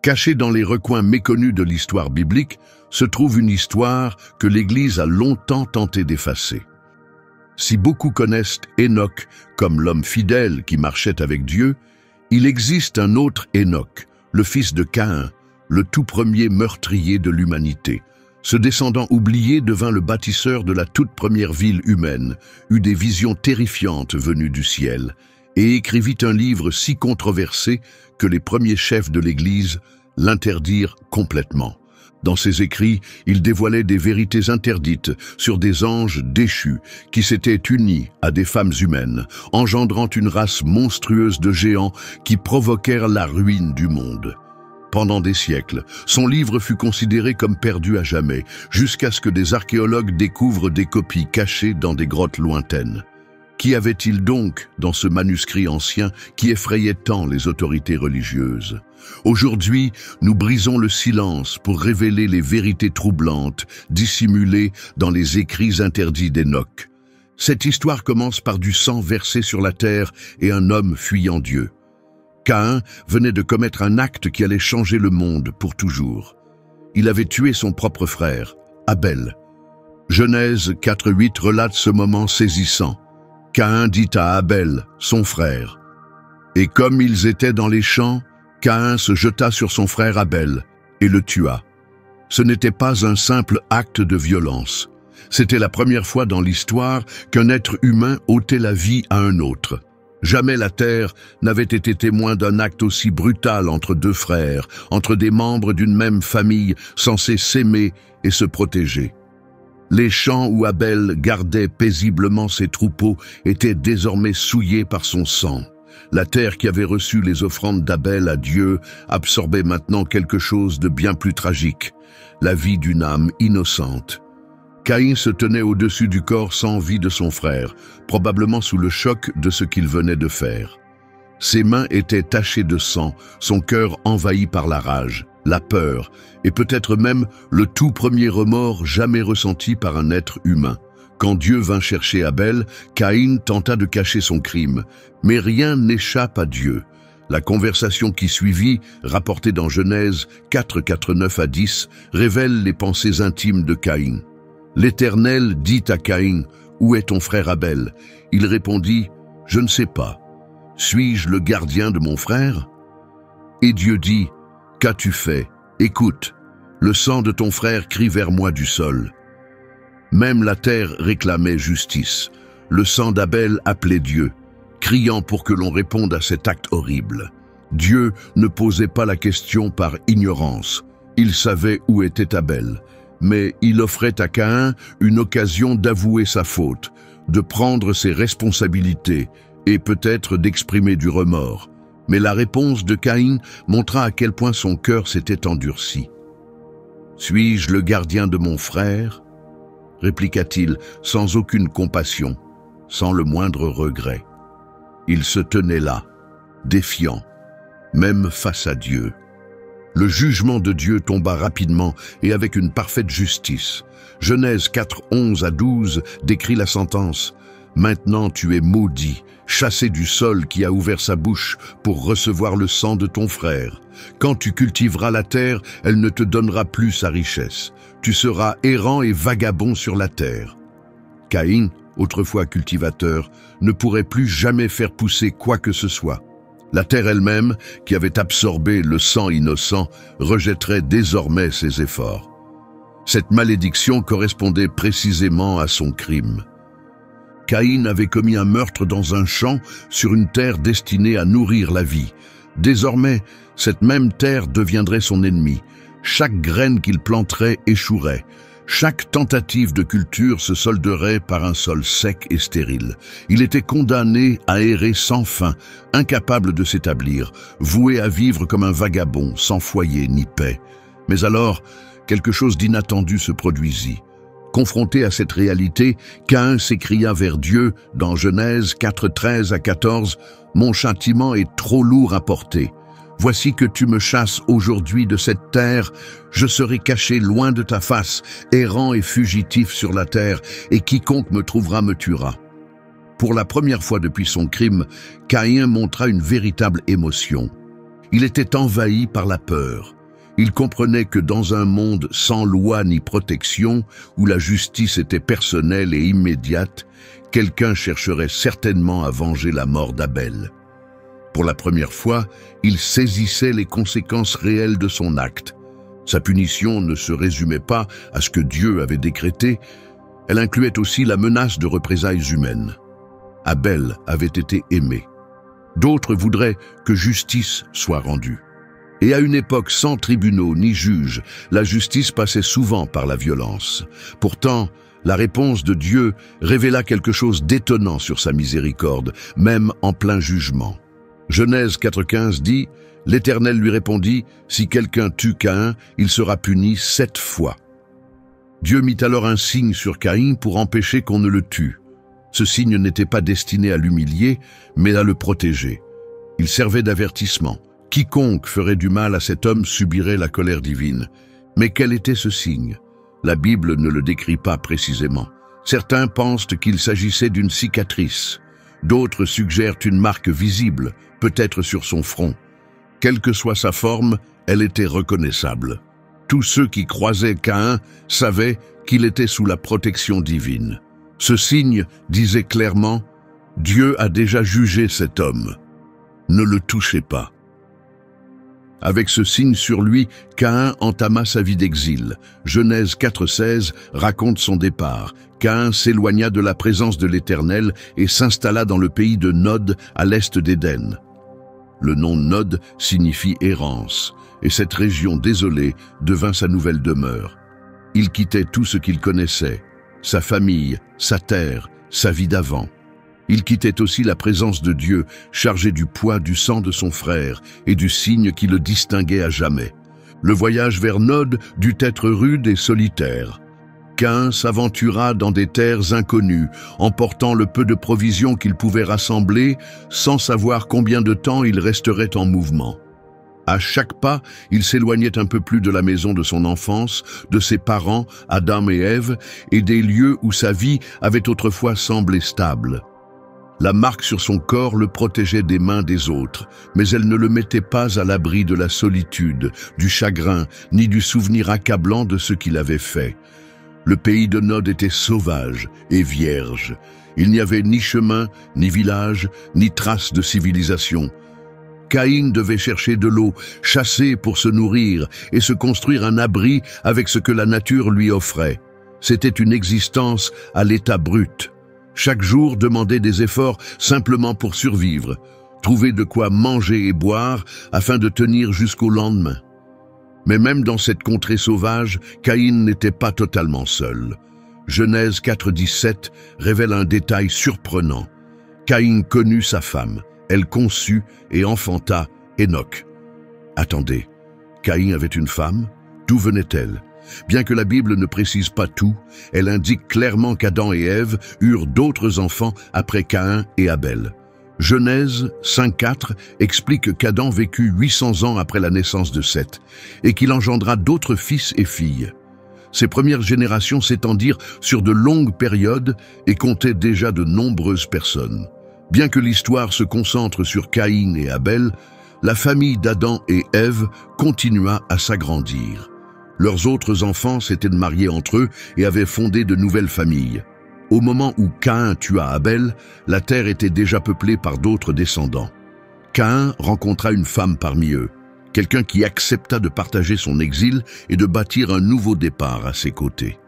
Cachée dans les recoins méconnus de l'histoire biblique, se trouve une histoire que l'Église a longtemps tenté d'effacer. Si beaucoup connaissent Hénoch comme l'homme fidèle qui marchait avec Dieu, il existe un autre Hénoch, le fils de Caïn, le tout premier meurtrier de l'humanité. Ce descendant oublié devint le bâtisseur de la toute première ville humaine, eut des visions terrifiantes venues du ciel, et écrivit un livre si controversé que les premiers chefs de l'Église l'interdirent complètement. Dans ses écrits, il dévoilait des vérités interdites sur des anges déchus qui s'étaient unis à des femmes humaines, engendrant une race monstrueuse de géants qui provoquèrent la ruine du monde. Pendant des siècles, son livre fut considéré comme perdu à jamais, jusqu'à ce que des archéologues découvrent des copies cachées dans des grottes lointaines. Qu'y avait-il donc dans ce manuscrit ancien qui effrayait tant les autorités religieuses? Aujourd'hui, nous brisons le silence pour révéler les vérités troublantes dissimulées dans les écrits interdits d'Hénoch. Cette histoire commence par du sang versé sur la terre et un homme fuyant Dieu. Caïn venait de commettre un acte qui allait changer le monde pour toujours. Il avait tué son propre frère, Abel. Genèse 4:8 relate ce moment saisissant. Caïn dit à Abel, son frère, « Et comme ils étaient dans les champs, Caïn se jeta sur son frère Abel et le tua. » Ce n'était pas un simple acte de violence. C'était la première fois dans l'histoire qu'un être humain ôtait la vie à un autre. Jamais la terre n'avait été témoin d'un acte aussi brutal entre deux frères, entre des membres d'une même famille censés s'aimer et se protéger. Les champs où Abel gardait paisiblement ses troupeaux étaient désormais souillés par son sang. La terre qui avait reçu les offrandes d'Abel à Dieu absorbait maintenant quelque chose de bien plus tragique, la vie d'une âme innocente. Caïn se tenait au-dessus du corps sans vie de son frère, probablement sous le choc de ce qu'il venait de faire. Ses mains étaient tachées de sang, son cœur envahi par la rage, la peur, et peut-être même le tout premier remords jamais ressenti par un être humain. Quand Dieu vint chercher Abel, Caïn tenta de cacher son crime, mais rien n'échappe à Dieu. La conversation qui suivit, rapportée dans Genèse 4:9 à 10, révèle les pensées intimes de Caïn. L'Éternel dit à Caïn, « Où est ton frère Abel ?» Il répondit, « Je ne sais pas. Suis-je le gardien de mon frère ?» Et Dieu dit, « Qu'as-tu fait? Écoute, le sang de ton frère crie vers moi du sol. » Même la terre réclamait justice. Le sang d'Abel appelait Dieu, criant pour que l'on réponde à cet acte horrible. Dieu ne posait pas la question par ignorance. Il savait où était Abel. Mais il offrait à Caïn une occasion d'avouer sa faute, de prendre ses responsabilités et peut-être d'exprimer du remords. Mais la réponse de Caïn montra à quel point son cœur s'était endurci. « Suis-je le gardien de mon frère ?» répliqua-t-il sans aucune compassion, sans le moindre regret. Il se tenait là, défiant, même face à Dieu. Le jugement de Dieu tomba rapidement et avec une parfaite justice. Genèse 4:11 à 12 décrit la sentence. « Maintenant tu es maudit, chassé du sol qui a ouvert sa bouche pour recevoir le sang de ton frère. Quand tu cultiveras la terre, elle ne te donnera plus sa richesse. Tu seras errant et vagabond sur la terre. » Caïn, autrefois cultivateur, ne pourrait plus jamais faire pousser quoi que ce soit. La terre elle-même, qui avait absorbé le sang innocent, rejetterait désormais ses efforts. Cette malédiction correspondait précisément à son crime. Caïn avait commis un meurtre dans un champ sur une terre destinée à nourrir la vie. Désormais, cette même terre deviendrait son ennemi. Chaque graine qu'il planterait échouerait. Chaque tentative de culture se solderait par un sol sec et stérile. Il était condamné à errer sans fin, incapable de s'établir, voué à vivre comme un vagabond, sans foyer ni paix. Mais alors, quelque chose d'inattendu se produisit. Confronté à cette réalité, Caïn s'écria vers Dieu dans Genèse 4:13 à 14, « Mon châtiment est trop lourd à porter. Voici que tu me chasses aujourd'hui de cette terre, je serai caché loin de ta face, errant et fugitif sur la terre, et quiconque me trouvera me tuera. » Pour la première fois depuis son crime, Caïn montra une véritable émotion. Il était envahi par la peur. Il comprenait que dans un monde sans loi ni protection, où la justice était personnelle et immédiate, quelqu'un chercherait certainement à venger la mort d'Abel. Pour la première fois, il saisissait les conséquences réelles de son acte. Sa punition ne se résumait pas à ce que Dieu avait décrété, elle incluait aussi la menace de représailles humaines. Abel avait été aimé. D'autres voudraient que justice soit rendue. Et à une époque sans tribunaux ni juges, la justice passait souvent par la violence. Pourtant, la réponse de Dieu révéla quelque chose d'étonnant sur sa miséricorde, même en plein jugement. Genèse 4,15 dit « L'Éternel lui répondit, si quelqu'un tue Caïn, il sera puni 7 fois. » Dieu mit alors un signe sur Caïn pour empêcher qu'on ne le tue. Ce signe n'était pas destiné à l'humilier, mais à le protéger. Il servait d'avertissement. Quiconque ferait du mal à cet homme subirait la colère divine. Mais quel était ce signe? La Bible ne le décrit pas précisément. Certains pensent qu'il s'agissait d'une cicatrice. D'autres suggèrent une marque visible, peut-être sur son front. Quelle que soit sa forme, elle était reconnaissable. Tous ceux qui croisaient Caïn savaient qu'il était sous la protection divine. Ce signe disait clairement « Dieu a déjà jugé cet homme. Ne le touchez pas. » Avec ce signe sur lui, Caïn entama sa vie d'exil. Genèse 4,16 raconte son départ. Caïn s'éloigna de la présence de l'Éternel et s'installa dans le pays de Nod, à l'est d'Éden. Le nom Nod signifie errance, et cette région désolée devint sa nouvelle demeure. Il quittait tout ce qu'il connaissait, sa famille, sa terre, sa vie d'avant. Il quittait aussi la présence de Dieu, chargé du poids du sang de son frère et du signe qui le distinguait à jamais. Le voyage vers Nod dut être rude et solitaire. Caïn s'aventura dans des terres inconnues, emportant le peu de provisions qu'il pouvait rassembler, sans savoir combien de temps il resterait en mouvement. À chaque pas, il s'éloignait un peu plus de la maison de son enfance, de ses parents, Adam et Ève, et des lieux où sa vie avait autrefois semblé stable. La marque sur son corps le protégeait des mains des autres, mais elle ne le mettait pas à l'abri de la solitude, du chagrin, ni du souvenir accablant de ce qu'il avait fait. Le pays de Nod était sauvage et vierge. Il n'y avait ni chemin, ni village, ni trace de civilisation. Caïn devait chercher de l'eau, chasser pour se nourrir et se construire un abri avec ce que la nature lui offrait. C'était une existence à l'état brut. Chaque jour demandait des efforts simplement pour survivre, trouver de quoi manger et boire afin de tenir jusqu'au lendemain. Mais même dans cette contrée sauvage, Caïn n'était pas totalement seul. Genèse 4,17 révèle un détail surprenant. Caïn connut sa femme, elle conçut et enfanta Hénoc. Attendez, Caïn avait une femme? D'où venait-elle? Bien que la Bible ne précise pas tout, elle indique clairement qu'Adam et Ève eurent d'autres enfants après Caïn et Abel. Genèse 5,4 explique qu'Adam vécut 800 ans après la naissance de Seth et qu'il engendra d'autres fils et filles. Ces premières générations s'étendirent sur de longues périodes et comptaient déjà de nombreuses personnes. Bien que l'histoire se concentre sur Caïn et Abel, la famille d'Adam et Ève continua à s'agrandir. Leurs autres enfants s'étaient mariés entre eux et avaient fondé de nouvelles familles. Au moment où Caïn tua Abel, la terre était déjà peuplée par d'autres descendants. Caïn rencontra une femme parmi eux, quelqu'un qui accepta de partager son exil et de bâtir un nouveau départ à ses côtés.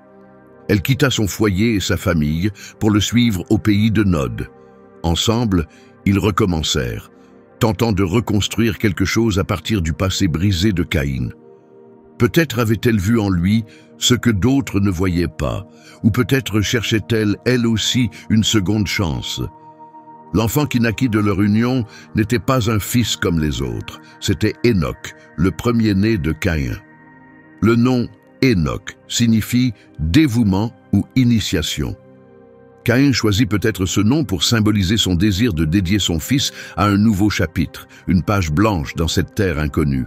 Elle quitta son foyer et sa famille pour le suivre au pays de Nod. Ensemble, ils recommencèrent, tentant de reconstruire quelque chose à partir du passé brisé de Caïn. Peut-être avait-elle vu en lui ce que d'autres ne voyaient pas, ou peut-être cherchait-elle, elle aussi, une seconde chance. L'enfant qui naquit de leur union n'était pas un fils comme les autres, c'était Hénoc, le premier-né de Caïn. Le nom Hénoc signifie dévouement ou initiation. Caïn choisit peut-être ce nom pour symboliser son désir de dédier son fils à un nouveau chapitre, une page blanche dans cette terre inconnue.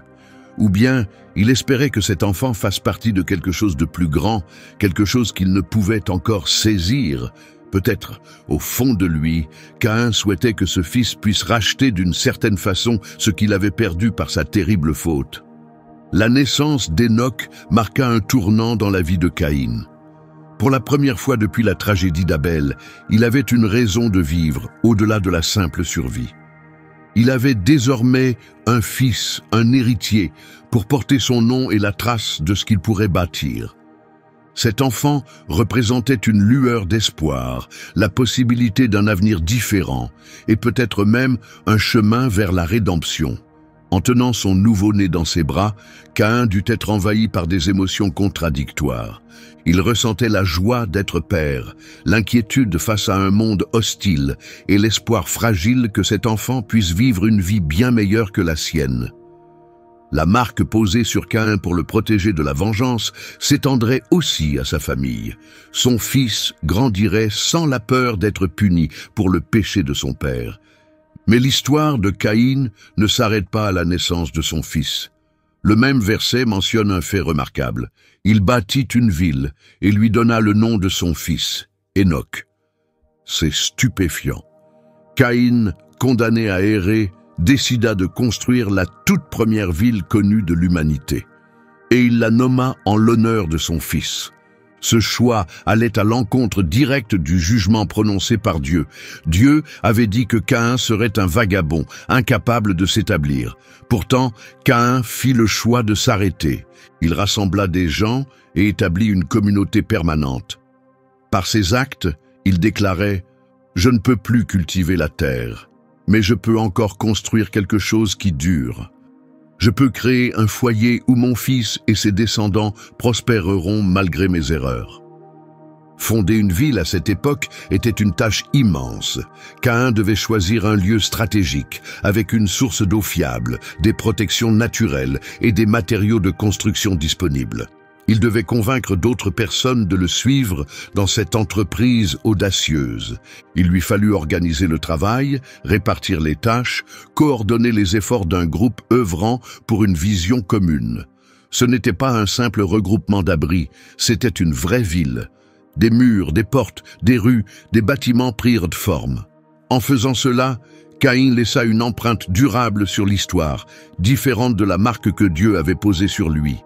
Ou bien, il espérait que cet enfant fasse partie de quelque chose de plus grand, quelque chose qu'il ne pouvait encore saisir. Peut-être, au fond de lui, Caïn souhaitait que ce fils puisse racheter d'une certaine façon ce qu'il avait perdu par sa terrible faute. La naissance d'Hénoch marqua un tournant dans la vie de Caïn. Pour la première fois depuis la tragédie d'Abel, il avait une raison de vivre au-delà de la simple survie. Il avait désormais un fils, un héritier, pour porter son nom et la trace de ce qu'il pourrait bâtir. Cet enfant représentait une lueur d'espoir, la possibilité d'un avenir différent et peut-être même un chemin vers la rédemption. En tenant son nouveau-né dans ses bras, Caïn dut être envahi par des émotions contradictoires. Il ressentait la joie d'être père, l'inquiétude face à un monde hostile et l'espoir fragile que cet enfant puisse vivre une vie bien meilleure que la sienne. La marque posée sur Caïn pour le protéger de la vengeance s'étendrait aussi à sa famille. Son fils grandirait sans la peur d'être puni pour le péché de son père. Mais l'histoire de Caïn ne s'arrête pas à la naissance de son fils. Le même verset mentionne un fait remarquable. Il bâtit une ville et lui donna le nom de son fils, Hénoch. C'est stupéfiant. Caïn, condamné à errer, décida de construire la toute première ville connue de l'humanité. Et il la nomma en l'honneur de son fils. Ce choix allait à l'encontre directe du jugement prononcé par Dieu. Dieu avait dit que Caïn serait un vagabond, incapable de s'établir. Pourtant, Caïn fit le choix de s'arrêter. Il rassembla des gens et établit une communauté permanente. Par ses actes, il déclarait « Je ne peux plus cultiver la terre, mais je peux encore construire quelque chose qui dure. Je peux créer un foyer où mon fils et ses descendants prospéreront malgré mes erreurs. » Fonder une ville à cette époque était une tâche immense. Caïn devait choisir un lieu stratégique, avec une source d'eau fiable, des protections naturelles et des matériaux de construction disponibles. Il devait convaincre d'autres personnes de le suivre dans cette entreprise audacieuse. Il lui fallut organiser le travail, répartir les tâches, coordonner les efforts d'un groupe œuvrant pour une vision commune. Ce n'était pas un simple regroupement d'abris, c'était une vraie ville. Des murs, des portes, des rues, des bâtiments prirent de forme. En faisant cela, Caïn laissa une empreinte durable sur l'histoire, différente de la marque que Dieu avait posée sur lui.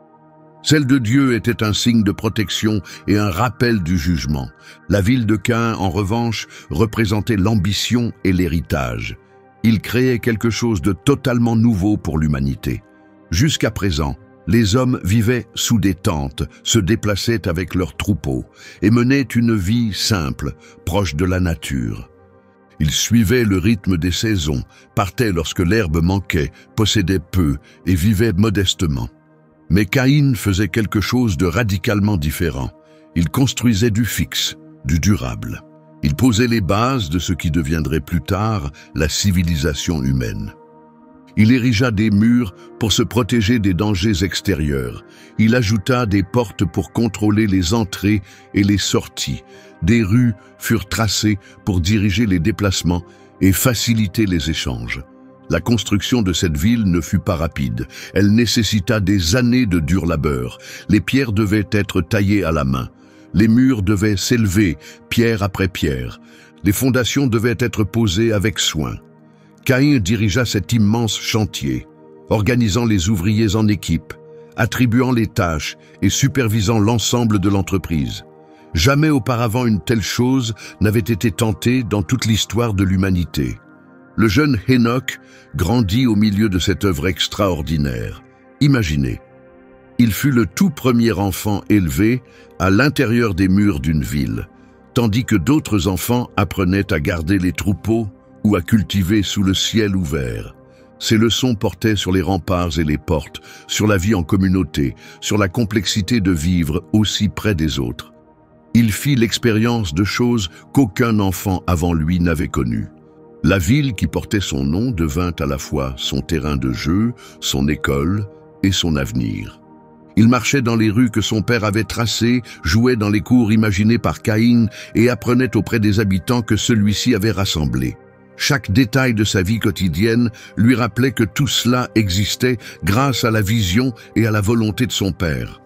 Celle de Dieu était un signe de protection et un rappel du jugement. La ville de Caïn, en revanche, représentait l'ambition et l'héritage. Il créait quelque chose de totalement nouveau pour l'humanité. Jusqu'à présent, les hommes vivaient sous des tentes, se déplaçaient avec leurs troupeaux et menaient une vie simple, proche de la nature. Ils suivaient le rythme des saisons, partaient lorsque l'herbe manquait, possédaient peu et vivaient modestement. Mais Caïn faisait quelque chose de radicalement différent. Il construisait du fixe, du durable. Il posait les bases de ce qui deviendrait plus tard la civilisation humaine. Il érigea des murs pour se protéger des dangers extérieurs. Il ajouta des portes pour contrôler les entrées et les sorties. Des rues furent tracées pour diriger les déplacements et faciliter les échanges. La construction de cette ville ne fut pas rapide. Elle nécessita des années de dur labeur. Les pierres devaient être taillées à la main. Les murs devaient s'élever, pierre après pierre. Les fondations devaient être posées avec soin. Caïn dirigea cet immense chantier, organisant les ouvriers en équipe, attribuant les tâches et supervisant l'ensemble de l'entreprise. Jamais auparavant une telle chose n'avait été tentée dans toute l'histoire de l'humanité. Le jeune Hénoch grandit au milieu de cette œuvre extraordinaire. Imaginez, il fut le tout premier enfant élevé à l'intérieur des murs d'une ville, tandis que d'autres enfants apprenaient à garder les troupeaux ou à cultiver sous le ciel ouvert. Ces leçons portaient sur les remparts et les portes, sur la vie en communauté, sur la complexité de vivre aussi près des autres. Il fit l'expérience de choses qu'aucun enfant avant lui n'avait connues. La ville qui portait son nom devint à la fois son terrain de jeu, son école et son avenir. Il marchait dans les rues que son père avait tracées, jouait dans les cours imaginées par Caïn et apprenait auprès des habitants que celui-ci avait rassemblés. Chaque détail de sa vie quotidienne lui rappelait que tout cela existait grâce à la vision et à la volonté de son père.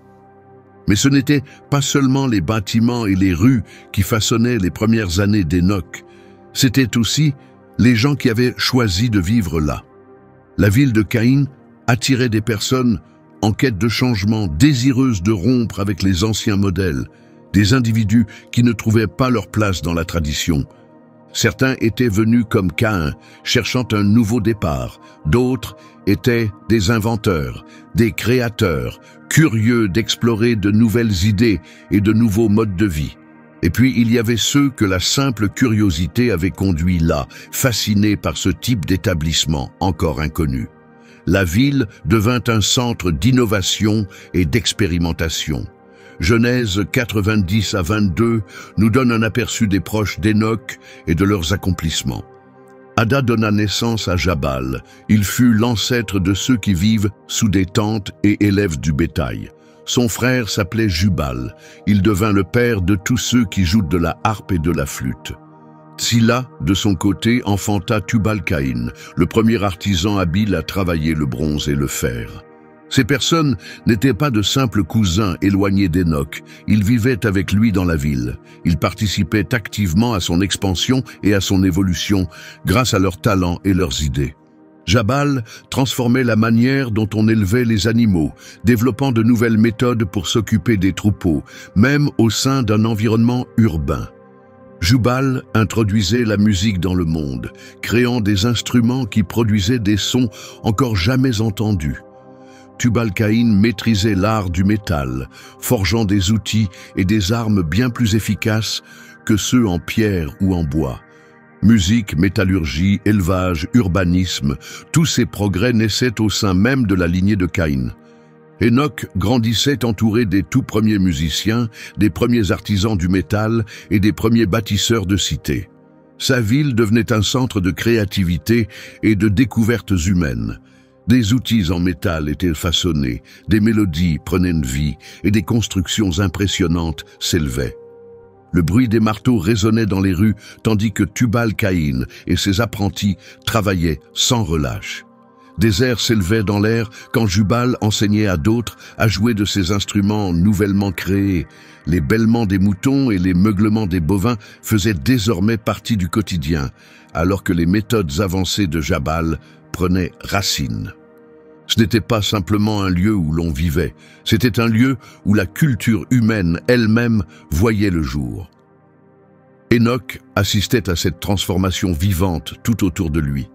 Mais ce n'étaient pas seulement les bâtiments et les rues qui façonnaient les premières années d'Hénoch, c'était aussi les gens qui avaient choisi de vivre là. La ville de Caïn attirait des personnes en quête de changement, désireuses de rompre avec les anciens modèles, des individus qui ne trouvaient pas leur place dans la tradition. Certains étaient venus comme Caïn, cherchant un nouveau départ. D'autres étaient des inventeurs, des créateurs, curieux d'explorer de nouvelles idées et de nouveaux modes de vie. Et puis il y avait ceux que la simple curiosité avait conduit là, fascinés par ce type d'établissement encore inconnu. La ville devint un centre d'innovation et d'expérimentation. Genèse 90 à 22 nous donne un aperçu des proches d'Hénoc et de leurs accomplissements. Ada donna naissance à Jabal. Il fut l'ancêtre de ceux qui vivent sous des tentes et élèvent du bétail. Son frère s'appelait Jubal. Il devint le père de tous ceux qui jouent de la harpe et de la flûte. Tsilla, de son côté, enfanta Tubal-Caïn, le premier artisan habile à travailler le bronze et le fer. Ces personnes n'étaient pas de simples cousins éloignés d'Hénoc. Ils vivaient avec lui dans la ville. Ils participaient activement à son expansion et à son évolution grâce à leurs talents et leurs idées. Jabal transformait la manière dont on élevait les animaux, développant de nouvelles méthodes pour s'occuper des troupeaux, même au sein d'un environnement urbain. Jubal introduisait la musique dans le monde, créant des instruments qui produisaient des sons encore jamais entendus. Tubal-Caïn maîtrisait l'art du métal, forgeant des outils et des armes bien plus efficaces que ceux en pierre ou en bois. Musique, métallurgie, élevage, urbanisme, tous ces progrès naissaient au sein même de la lignée de Caïn. Hénoc grandissait entouré des tout premiers musiciens, des premiers artisans du métal et des premiers bâtisseurs de cités. Sa ville devenait un centre de créativité et de découvertes humaines. Des outils en métal étaient façonnés, des mélodies prenaient vie et des constructions impressionnantes s'élevaient. Le bruit des marteaux résonnait dans les rues tandis que Tubal-Caïn et ses apprentis travaillaient sans relâche. Des airs s'élevaient dans l'air quand Jubal enseignait à d'autres à jouer de ces instruments nouvellement créés. Les bêlements des moutons et les meuglements des bovins faisaient désormais partie du quotidien, alors que les méthodes avancées de Jabal prenaient racine. Ce n'était pas simplement un lieu où l'on vivait, c'était un lieu où la culture humaine elle-même voyait le jour. Hénoc assistait à cette transformation vivante tout autour de lui.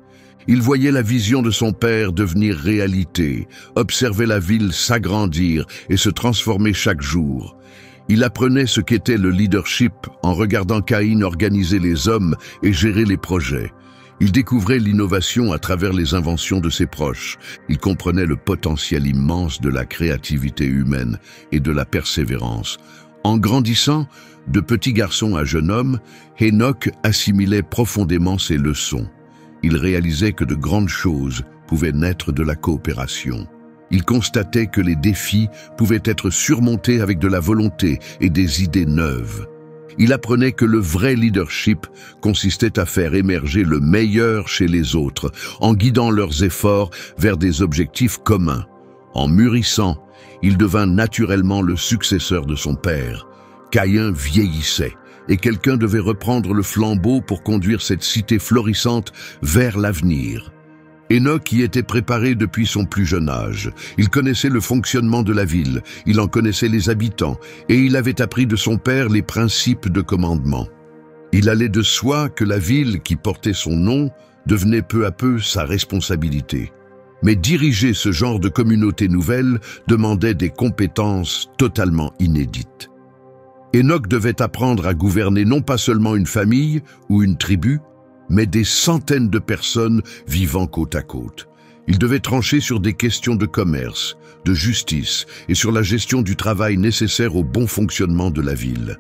Il voyait la vision de son père devenir réalité, observait la ville s'agrandir et se transformer chaque jour. Il apprenait ce qu'était le leadership en regardant Caïn organiser les hommes et gérer les projets. Il découvrait l'innovation à travers les inventions de ses proches. Il comprenait le potentiel immense de la créativité humaine et de la persévérance. En grandissant, de petit garçon à jeune homme, Hénoc assimilait profondément ses leçons. Il réalisait que de grandes choses pouvaient naître de la coopération. Il constatait que les défis pouvaient être surmontés avec de la volonté et des idées neuves. Il apprenait que le vrai leadership consistait à faire émerger le meilleur chez les autres, en guidant leurs efforts vers des objectifs communs. En mûrissant, il devint naturellement le successeur de son père. Caïn vieillissait, et quelqu'un devait reprendre le flambeau pour conduire cette cité florissante vers l'avenir. Hénoc y était préparé depuis son plus jeune âge. Il connaissait le fonctionnement de la ville, il en connaissait les habitants, et il avait appris de son père les principes de commandement. Il allait de soi que la ville qui portait son nom devenait peu à peu sa responsabilité. Mais diriger ce genre de communauté nouvelle demandait des compétences totalement inédites. Hénoc devait apprendre à gouverner non pas seulement une famille ou une tribu, mais des centaines de personnes vivant côte à côte. Il devait trancher sur des questions de commerce, de justice et sur la gestion du travail nécessaire au bon fonctionnement de la ville.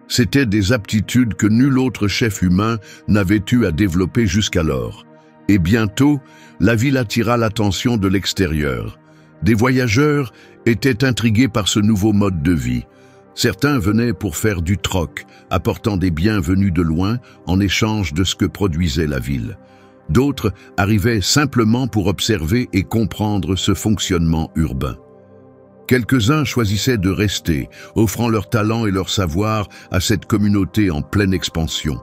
C'étaient des aptitudes que nul autre chef humain n'avait eu à développer jusqu'alors. Et bientôt, la ville attira l'attention de l'extérieur. Des voyageurs étaient intrigués par ce nouveau mode de vie. Certains venaient pour faire du troc, apportant des biens venus de loin en échange de ce que produisait la ville. D'autres arrivaient simplement pour observer et comprendre ce fonctionnement urbain. Quelques-uns choisissaient de rester, offrant leur talent et leur savoir à cette communauté en pleine expansion.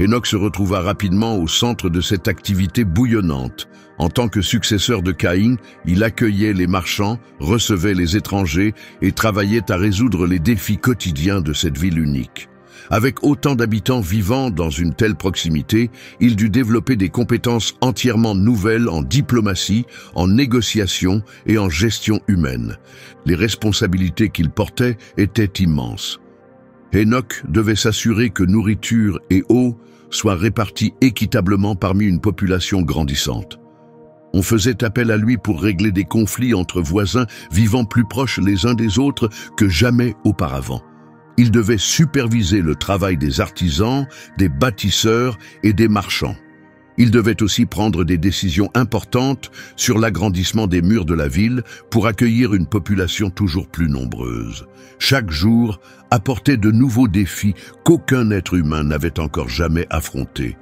Enoch se retrouva rapidement au centre de cette activité bouillonnante. En tant que successeur de Caïn, il accueillait les marchands, recevait les étrangers et travaillait à résoudre les défis quotidiens de cette ville unique. Avec autant d'habitants vivant dans une telle proximité, il dut développer des compétences entièrement nouvelles en diplomatie, en négociation et en gestion humaine. Les responsabilités qu'il portait étaient immenses. Enoch devait s'assurer que nourriture et eau soient réparties équitablement parmi une population grandissante. On faisait appel à lui pour régler des conflits entre voisins vivant plus proches les uns des autres que jamais auparavant. Il devait superviser le travail des artisans, des bâtisseurs et des marchands. Il devait aussi prendre des décisions importantes sur l'agrandissement des murs de la ville pour accueillir une population toujours plus nombreuse. Chaque jour apportait de nouveaux défis qu'aucun être humain n'avait encore jamais affrontés.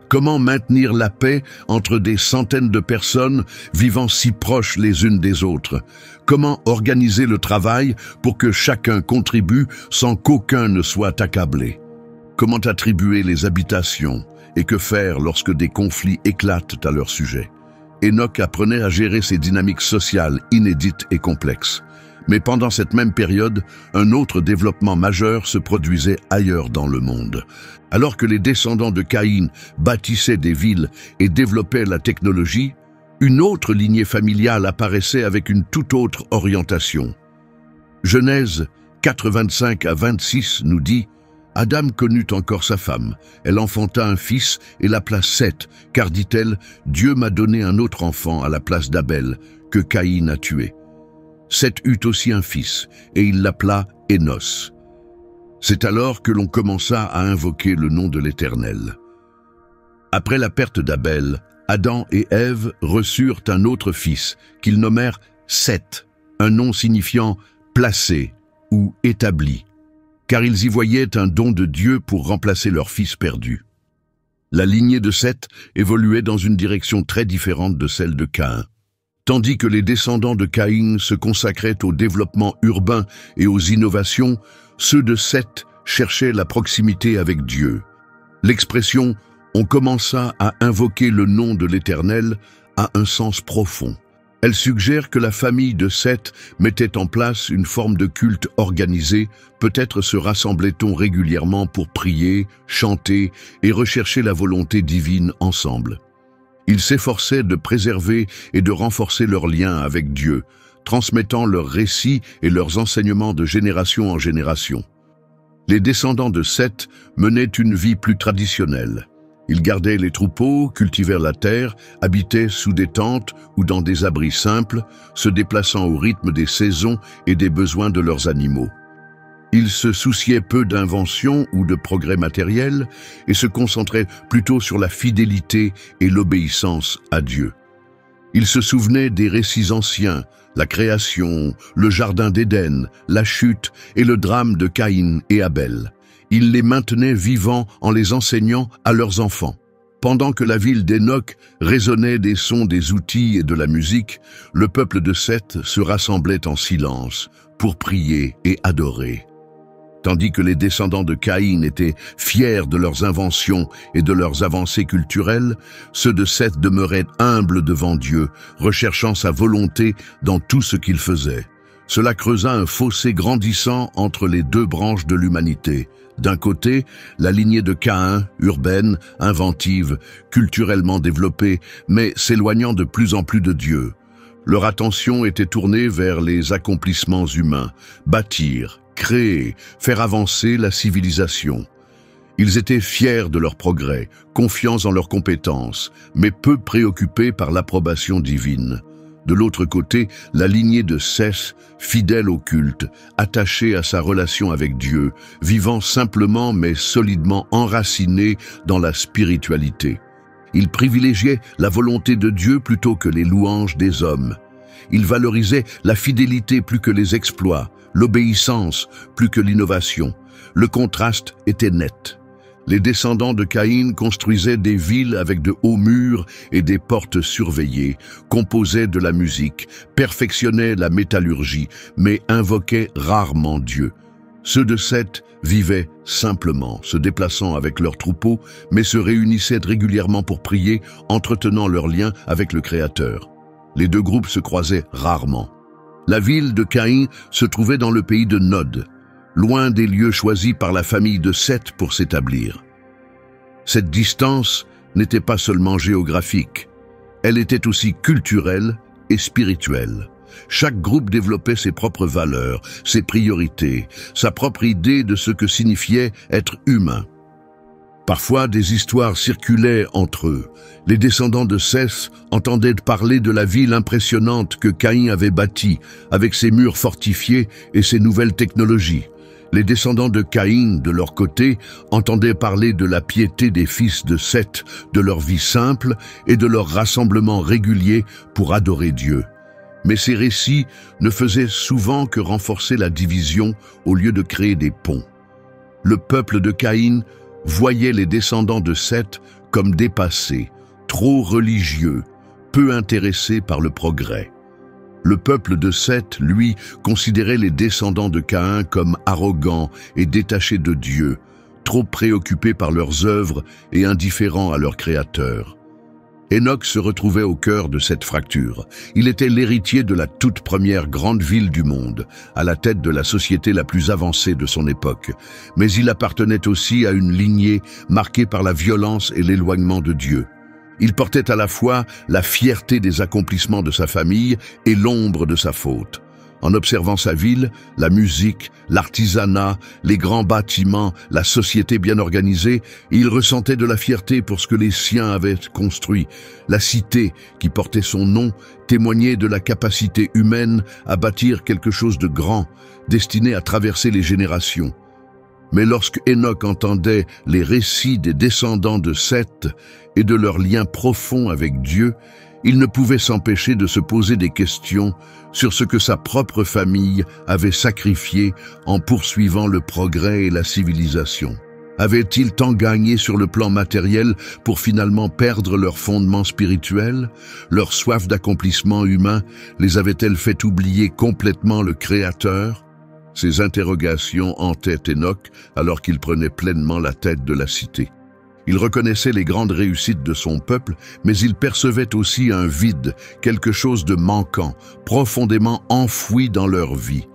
Comment maintenir la paix entre des centaines de personnes vivant si proches les unes des autres? Comment organiser le travail pour que chacun contribue sans qu'aucun ne soit accablé? Comment attribuer les habitations? Et que faire lorsque des conflits éclatent à leur sujet? Enoch apprenait à gérer ces dynamiques sociales inédites et complexes. Mais pendant cette même période, un autre développement majeur se produisait ailleurs dans le monde. Alors que les descendants de Caïn bâtissaient des villes et développaient la technologie, une autre lignée familiale apparaissait avec une toute autre orientation. Genèse 4:25 à 26 nous dit: Adam connut encore sa femme. Elle enfanta un fils et l'appela Seth, car, dit-elle, Dieu m'a donné un autre enfant à la place d'Abel, que Caïn a tué. Seth eut aussi un fils, et il l'appela Énos. C'est alors que l'on commença à invoquer le nom de l'Éternel. Après la perte d'Abel, Adam et Ève reçurent un autre fils, qu'ils nommèrent Seth, un nom signifiant « placé » ou « établi », car ils y voyaient un don de Dieu pour remplacer leur fils perdu. La lignée de Seth évoluait dans une direction très différente de celle de Caïn. Tandis que les descendants de Caïn se consacraient au développement urbain et aux innovations, ceux de Seth cherchaient la proximité avec Dieu. L'expression « on commença à invoquer le nom de l'Éternel » a un sens profond. Elle suggère que la famille de Seth mettait en place une forme de culte organisé, peut-être se rassemblait-on régulièrement pour prier, chanter et rechercher la volonté divine ensemble. Ils s'efforçaient de préserver et de renforcer leurs liens avec Dieu, transmettant leurs récits et leurs enseignements de génération en génération. Les descendants de Seth menaient une vie plus traditionnelle. Ils gardaient les troupeaux, cultivèrent la terre, habitaient sous des tentes ou dans des abris simples, se déplaçant au rythme des saisons et des besoins de leurs animaux. Ils se souciaient peu d'inventions ou de progrès matériels et se concentraient plutôt sur la fidélité et l'obéissance à Dieu. Ils se souvenaient des récits anciens, la création, le jardin d'Éden, la chute et le drame de Caïn et Abel. Ils les maintenaient vivants en les enseignant à leurs enfants. Pendant que la ville d'Enoch résonnait des sons des outils et de la musique, le peuple de Seth se rassemblait en silence pour prier et adorer. Tandis que les descendants de Caïn étaient fiers de leurs inventions et de leurs avancées culturelles, ceux de Seth demeuraient humbles devant Dieu, recherchant sa volonté dans tout ce qu'ils faisaient. Cela creusa un fossé grandissant entre les deux branches de l'humanité. D'un côté, la lignée de Caïn, urbaine, inventive, culturellement développée, mais s'éloignant de plus en plus de Dieu. Leur attention était tournée vers les accomplissements humains, bâtir, créer, faire avancer la civilisation. Ils étaient fiers de leur progrès, confiants en leurs compétences, mais peu préoccupés par l'approbation divine. De l'autre côté, la lignée de Seth, fidèle au culte, attachée à sa relation avec Dieu, vivant simplement mais solidement enracinée dans la spiritualité. Ils privilégiaient la volonté de Dieu plutôt que les louanges des hommes. Ils valorisaient la fidélité plus que les exploits, l'obéissance plus que l'innovation. Le contraste était net. Les descendants de Caïn construisaient des villes avec de hauts murs et des portes surveillées, composaient de la musique, perfectionnaient la métallurgie, mais invoquaient rarement Dieu. Ceux de Seth vivaient simplement, se déplaçant avec leurs troupeaux, mais se réunissaient régulièrement pour prier, entretenant leur lien avec le Créateur. Les deux groupes se croisaient rarement. La ville de Caïn se trouvait dans le pays de Nod, loin des lieux choisis par la famille de Seth pour s'établir. Cette distance n'était pas seulement géographique, elle était aussi culturelle et spirituelle. Chaque groupe développait ses propres valeurs, ses priorités, sa propre idée de ce que signifiait être humain. Parfois, des histoires circulaient entre eux. Les descendants de Seth entendaient parler de la ville impressionnante que Caïn avait bâtie, avec ses murs fortifiés et ses nouvelles technologies. Les descendants de Caïn, de leur côté, entendaient parler de la piété des fils de Seth, de leur vie simple et de leur rassemblement régulier pour adorer Dieu. Mais ces récits ne faisaient souvent que renforcer la division au lieu de créer des ponts. Le peuple de Caïn voyait les descendants de Seth comme dépassés, trop religieux, peu intéressés par le progrès. Le peuple de Seth, lui, considérait les descendants de Caïn comme arrogants et détachés de Dieu, trop préoccupés par leurs œuvres et indifférents à leur Créateur. Enoch se retrouvait au cœur de cette fracture. Il était l'héritier de la toute première grande ville du monde, à la tête de la société la plus avancée de son époque. Mais il appartenait aussi à une lignée marquée par la violence et l'éloignement de Dieu. Il portait à la fois la fierté des accomplissements de sa famille et l'ombre de sa faute. En observant sa ville, la musique, l'artisanat, les grands bâtiments, la société bien organisée, il ressentait de la fierté pour ce que les siens avaient construit. La cité, qui portait son nom, témoignait de la capacité humaine à bâtir quelque chose de grand, destiné à traverser les générations. Mais lorsque Enoch entendait les récits des descendants de Seth et de leur lien profond avec Dieu, il ne pouvait s'empêcher de se poser des questions sur ce que sa propre famille avait sacrifié en poursuivant le progrès et la civilisation. Avaient-ils tant gagné sur le plan matériel pour finalement perdre leur fondement spirituel? Leur soif d'accomplissement humain les avait-elle fait oublier complètement le Créateur? Ces interrogations hantaient Enoch alors qu'il prenait pleinement la tête de la cité. Il reconnaissait les grandes réussites de son peuple, mais il percevait aussi un vide, quelque chose de manquant, profondément enfoui dans leur vie.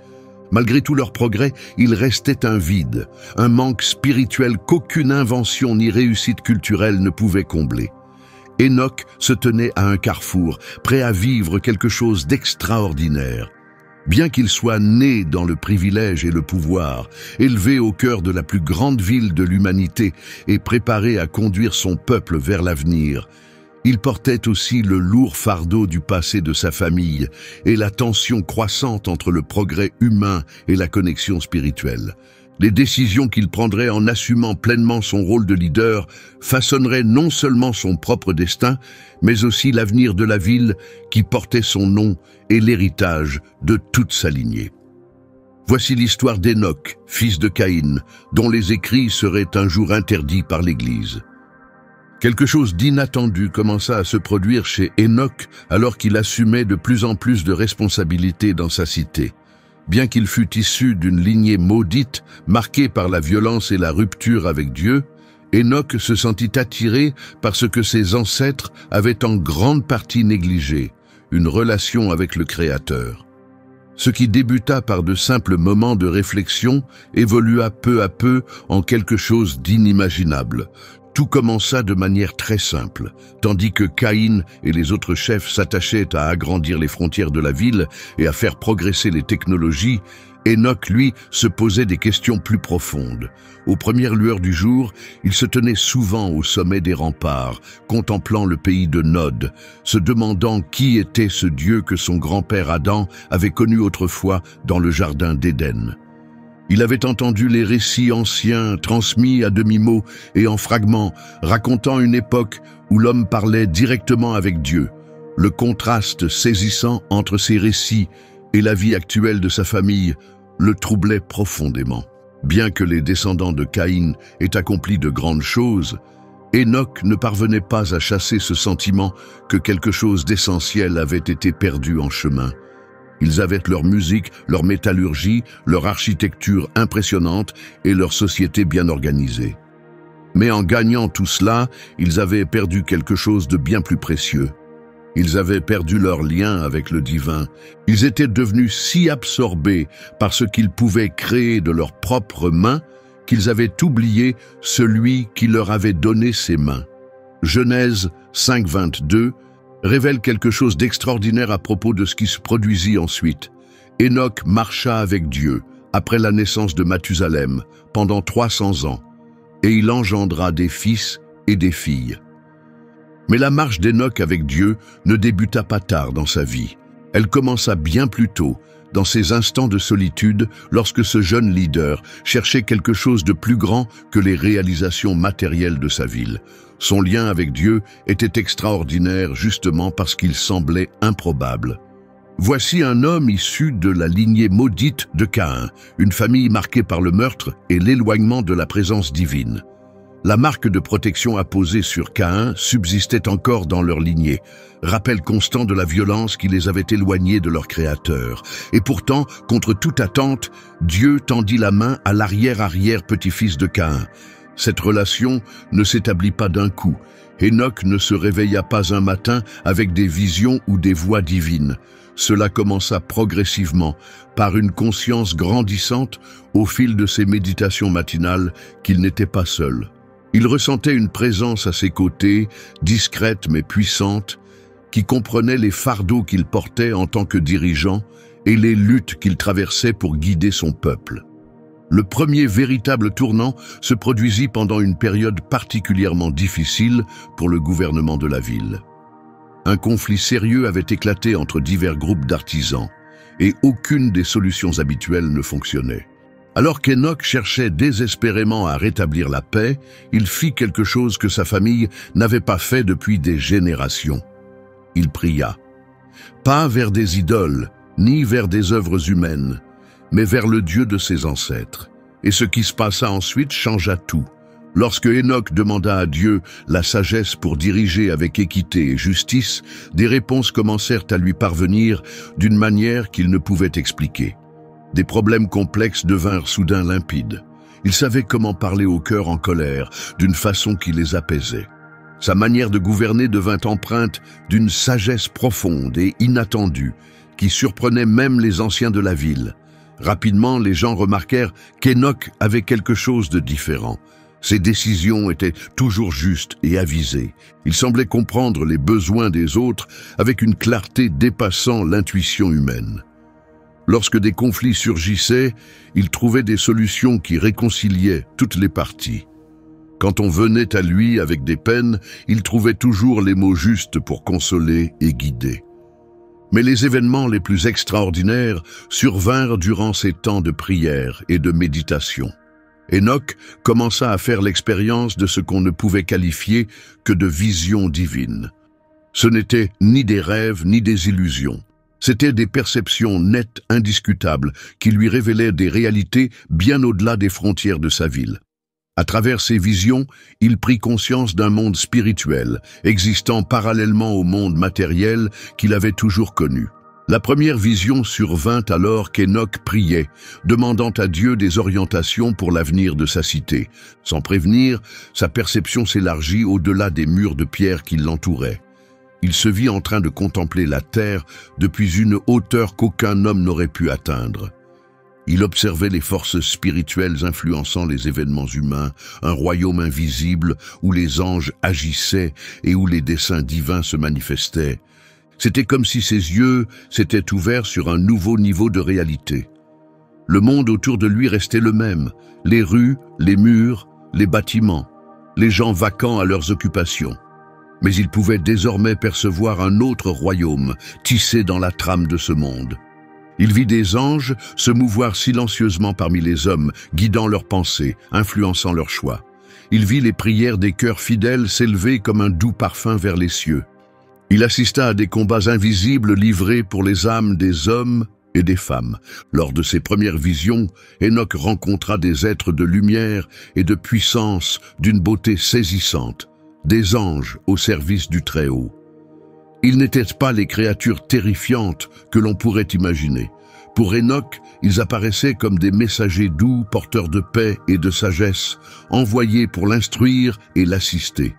Malgré tout leur progrès, il restait un vide, un manque spirituel qu'aucune invention ni réussite culturelle ne pouvait combler. Enoch se tenait à un carrefour, prêt à vivre quelque chose d'extraordinaire. Bien qu'il soit né dans le privilège et le pouvoir, élevé au cœur de la plus grande ville de l'humanité et préparé à conduire son peuple vers l'avenir, il portait aussi le lourd fardeau du passé de sa famille et la tension croissante entre le progrès humain et la connexion spirituelle. Les décisions qu'il prendrait en assumant pleinement son rôle de leader façonneraient non seulement son propre destin, mais aussi l'avenir de la ville qui portait son nom et l'héritage de toute sa lignée. Voici l'histoire d'Enoch, fils de Caïn, dont les écrits seraient un jour interdits par l'Église. Quelque chose d'inattendu commença à se produire chez Enoch alors qu'il assumait de plus en plus de responsabilités dans sa cité. Bien qu'il fût issu d'une lignée maudite, marquée par la violence et la rupture avec Dieu, Enoch se sentit attiré par ce que ses ancêtres avaient en grande partie négligé, une relation avec le Créateur. Ce qui débuta par de simples moments de réflexion évolua peu à peu en quelque chose d'inimaginable. Tout commença de manière très simple. Tandis que Caïn et les autres chefs s'attachaient à agrandir les frontières de la ville et à faire progresser les technologies, Enoch, lui, se posait des questions plus profondes. Aux premières lueurs du jour, il se tenait souvent au sommet des remparts, contemplant le pays de Nod, se demandant qui était ce Dieu que son grand-père Adam avait connu autrefois dans le jardin d'Éden. Il avait entendu les récits anciens transmis à demi-mot et en fragments, racontant une époque où l'homme parlait directement avec Dieu. Le contraste saisissant entre ces récits et la vie actuelle de sa famille le troublait profondément. Bien que les descendants de Caïn aient accompli de grandes choses, Enoch ne parvenait pas à chasser ce sentiment que quelque chose d'essentiel avait été perdu en chemin. Ils avaient leur musique, leur métallurgie, leur architecture impressionnante et leur société bien organisée. Mais en gagnant tout cela, ils avaient perdu quelque chose de bien plus précieux. Ils avaient perdu leur lien avec le divin. Ils étaient devenus si absorbés par ce qu'ils pouvaient créer de leurs propres mains qu'ils avaient oublié celui qui leur avait donné ses mains. Genèse 5:22 révèle quelque chose d'extraordinaire à propos de ce qui se produisit ensuite. Enoch marcha avec Dieu après la naissance de Mathusalem pendant 300 ans, et il engendra des fils et des filles. Mais la marche d'Enoch avec Dieu ne débuta pas tard dans sa vie. Elle commença bien plus tôt, dans ces instants de solitude, lorsque ce jeune leader cherchait quelque chose de plus grand que les réalisations matérielles de sa ville. Son lien avec Dieu était extraordinaire justement parce qu'il semblait improbable. Voici un homme issu de la lignée maudite de Caïn, une famille marquée par le meurtre et l'éloignement de la présence divine. La marque de protection apposée sur Caïn subsistait encore dans leur lignée, rappel constant de la violence qui les avait éloignés de leur Créateur. Et pourtant, contre toute attente, Dieu tendit la main à l'arrière-arrière-petit-fils de Caïn. Cette relation ne s'établit pas d'un coup. Enoch ne se réveilla pas un matin avec des visions ou des voix divines. Cela commença progressivement, par une conscience grandissante au fil de ses méditations matinales qu'il n'était pas seul. Il ressentait une présence à ses côtés, discrète mais puissante, qui comprenait les fardeaux qu'il portait en tant que dirigeant et les luttes qu'il traversait pour guider son peuple. Le premier véritable tournant se produisit pendant une période particulièrement difficile pour le gouvernement de la ville. Un conflit sérieux avait éclaté entre divers groupes d'artisans, et aucune des solutions habituelles ne fonctionnait. Alors qu'Enoch cherchait désespérément à rétablir la paix, il fit quelque chose que sa famille n'avait pas fait depuis des générations. Il pria. Pas vers des idoles, ni vers des œuvres humaines, mais vers le Dieu de ses ancêtres. Et ce qui se passa ensuite changea tout. Lorsque Enoch demanda à Dieu la sagesse pour diriger avec équité et justice, des réponses commencèrent à lui parvenir d'une manière qu'il ne pouvait expliquer. Des problèmes complexes devinrent soudain limpides. Il savait comment parler au cœur en colère, d'une façon qui les apaisait. Sa manière de gouverner devint empreinte d'une sagesse profonde et inattendue, qui surprenait même les anciens de la ville. Rapidement, les gens remarquèrent qu'Enoch avait quelque chose de différent. Ses décisions étaient toujours justes et avisées. Il semblait comprendre les besoins des autres avec une clarté dépassant l'intuition humaine. Lorsque des conflits surgissaient, il trouvait des solutions qui réconciliaient toutes les parties. Quand on venait à lui avec des peines, il trouvait toujours les mots justes pour consoler et guider. Mais les événements les plus extraordinaires survinrent durant ces temps de prière et de méditation. Enoch commença à faire l'expérience de ce qu'on ne pouvait qualifier que de vision divine. Ce n'étaient ni des rêves ni des illusions. C'étaient des perceptions nettes, indiscutables, qui lui révélaient des réalités bien au-delà des frontières de sa ville. À travers ces visions, il prit conscience d'un monde spirituel, existant parallèlement au monde matériel qu'il avait toujours connu. La première vision survint alors qu'Enoch priait, demandant à Dieu des orientations pour l'avenir de sa cité. Sans prévenir, sa perception s'élargit au-delà des murs de pierre qui l'entouraient. Il se vit en train de contempler la terre depuis une hauteur qu'aucun homme n'aurait pu atteindre. Il observait les forces spirituelles influençant les événements humains, un royaume invisible où les anges agissaient et où les desseins divins se manifestaient. C'était comme si ses yeux s'étaient ouverts sur un nouveau niveau de réalité. Le monde autour de lui restait le même, les rues, les murs, les bâtiments, les gens vacants à leurs occupations. Mais il pouvait désormais percevoir un autre royaume tissé dans la trame de ce monde. Il vit des anges se mouvoir silencieusement parmi les hommes, guidant leurs pensées, influençant leurs choix. Il vit les prières des cœurs fidèles s'élever comme un doux parfum vers les cieux. Il assista à des combats invisibles livrés pour les âmes des hommes et des femmes. Lors de ses premières visions, Enoch rencontra des êtres de lumière et de puissance d'une beauté saisissante, des anges au service du Très-Haut. Ils n'étaient pas les créatures terrifiantes que l'on pourrait imaginer. Pour Enoch, ils apparaissaient comme des messagers doux, porteurs de paix et de sagesse, envoyés pour l'instruire et l'assister.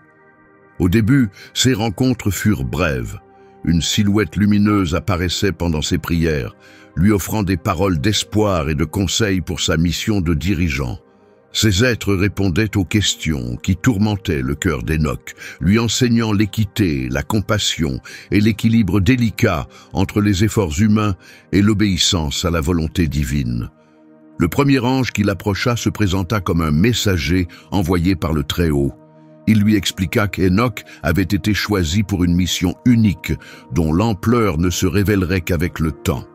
Au début, ces rencontres furent brèves. Une silhouette lumineuse apparaissait pendant ses prières, lui offrant des paroles d'espoir et de conseils pour sa mission de dirigeant. Ces êtres répondaient aux questions qui tourmentaient le cœur d'Enoch, lui enseignant l'équité, la compassion et l'équilibre délicat entre les efforts humains et l'obéissance à la volonté divine. Le premier ange qui l'approcha se présenta comme un messager envoyé par le Très-Haut. Il lui expliqua qu'Enoch avait été choisi pour une mission unique, dont l'ampleur ne se révélerait qu'avec le temps.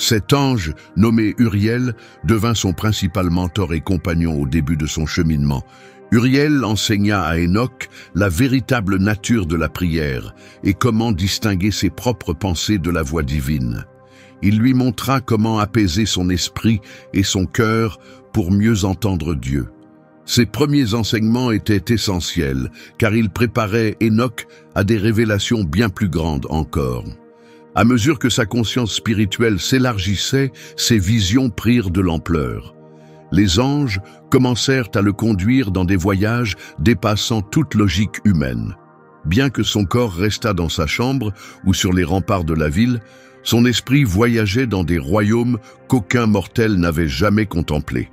Cet ange, nommé Uriel, devint son principal mentor et compagnon au début de son cheminement. Uriel enseigna à Enoch la véritable nature de la prière et comment distinguer ses propres pensées de la voix divine. Il lui montra comment apaiser son esprit et son cœur pour mieux entendre Dieu. Ces premiers enseignements étaient essentiels, car ils préparaient Enoch à des révélations bien plus grandes encore. À mesure que sa conscience spirituelle s'élargissait, ses visions prirent de l'ampleur. Les anges commencèrent à le conduire dans des voyages dépassant toute logique humaine. Bien que son corps restât dans sa chambre ou sur les remparts de la ville, son esprit voyageait dans des royaumes qu'aucun mortel n'avait jamais contemplés.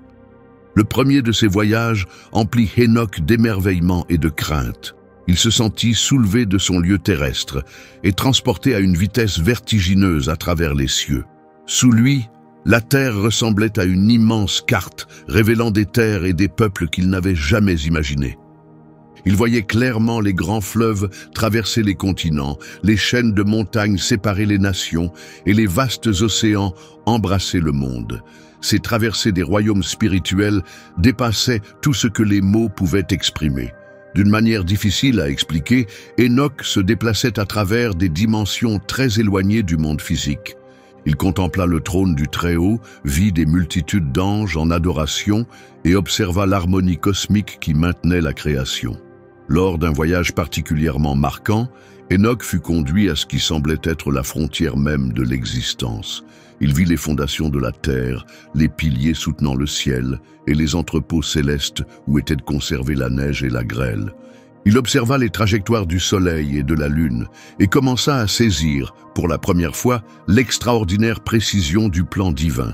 Le premier de ces voyages emplit Enoch d'émerveillement et de crainte. Il se sentit soulevé de son lieu terrestre et transporté à une vitesse vertigineuse à travers les cieux. Sous lui, la terre ressemblait à une immense carte révélant des terres et des peuples qu'il n'avait jamais imaginés. Il voyait clairement les grands fleuves traverser les continents, les chaînes de montagnes séparer les nations et les vastes océans embrasser le monde. Ces traversées des royaumes spirituels dépassaient tout ce que les mots pouvaient exprimer. D'une manière difficile à expliquer, Enoch se déplaçait à travers des dimensions très éloignées du monde physique. Il contempla le trône du Très-Haut, vit des multitudes d'anges en adoration et observa l'harmonie cosmique qui maintenait la création. Lors d'un voyage particulièrement marquant, Enoch fut conduit à ce qui semblait être la frontière même de l'existence. Il vit les fondations de la terre, les piliers soutenant le ciel et les entrepôts célestes où étaient conservées la neige et la grêle. Il observa les trajectoires du soleil et de la lune et commença à saisir, pour la première fois, l'extraordinaire précision du plan divin.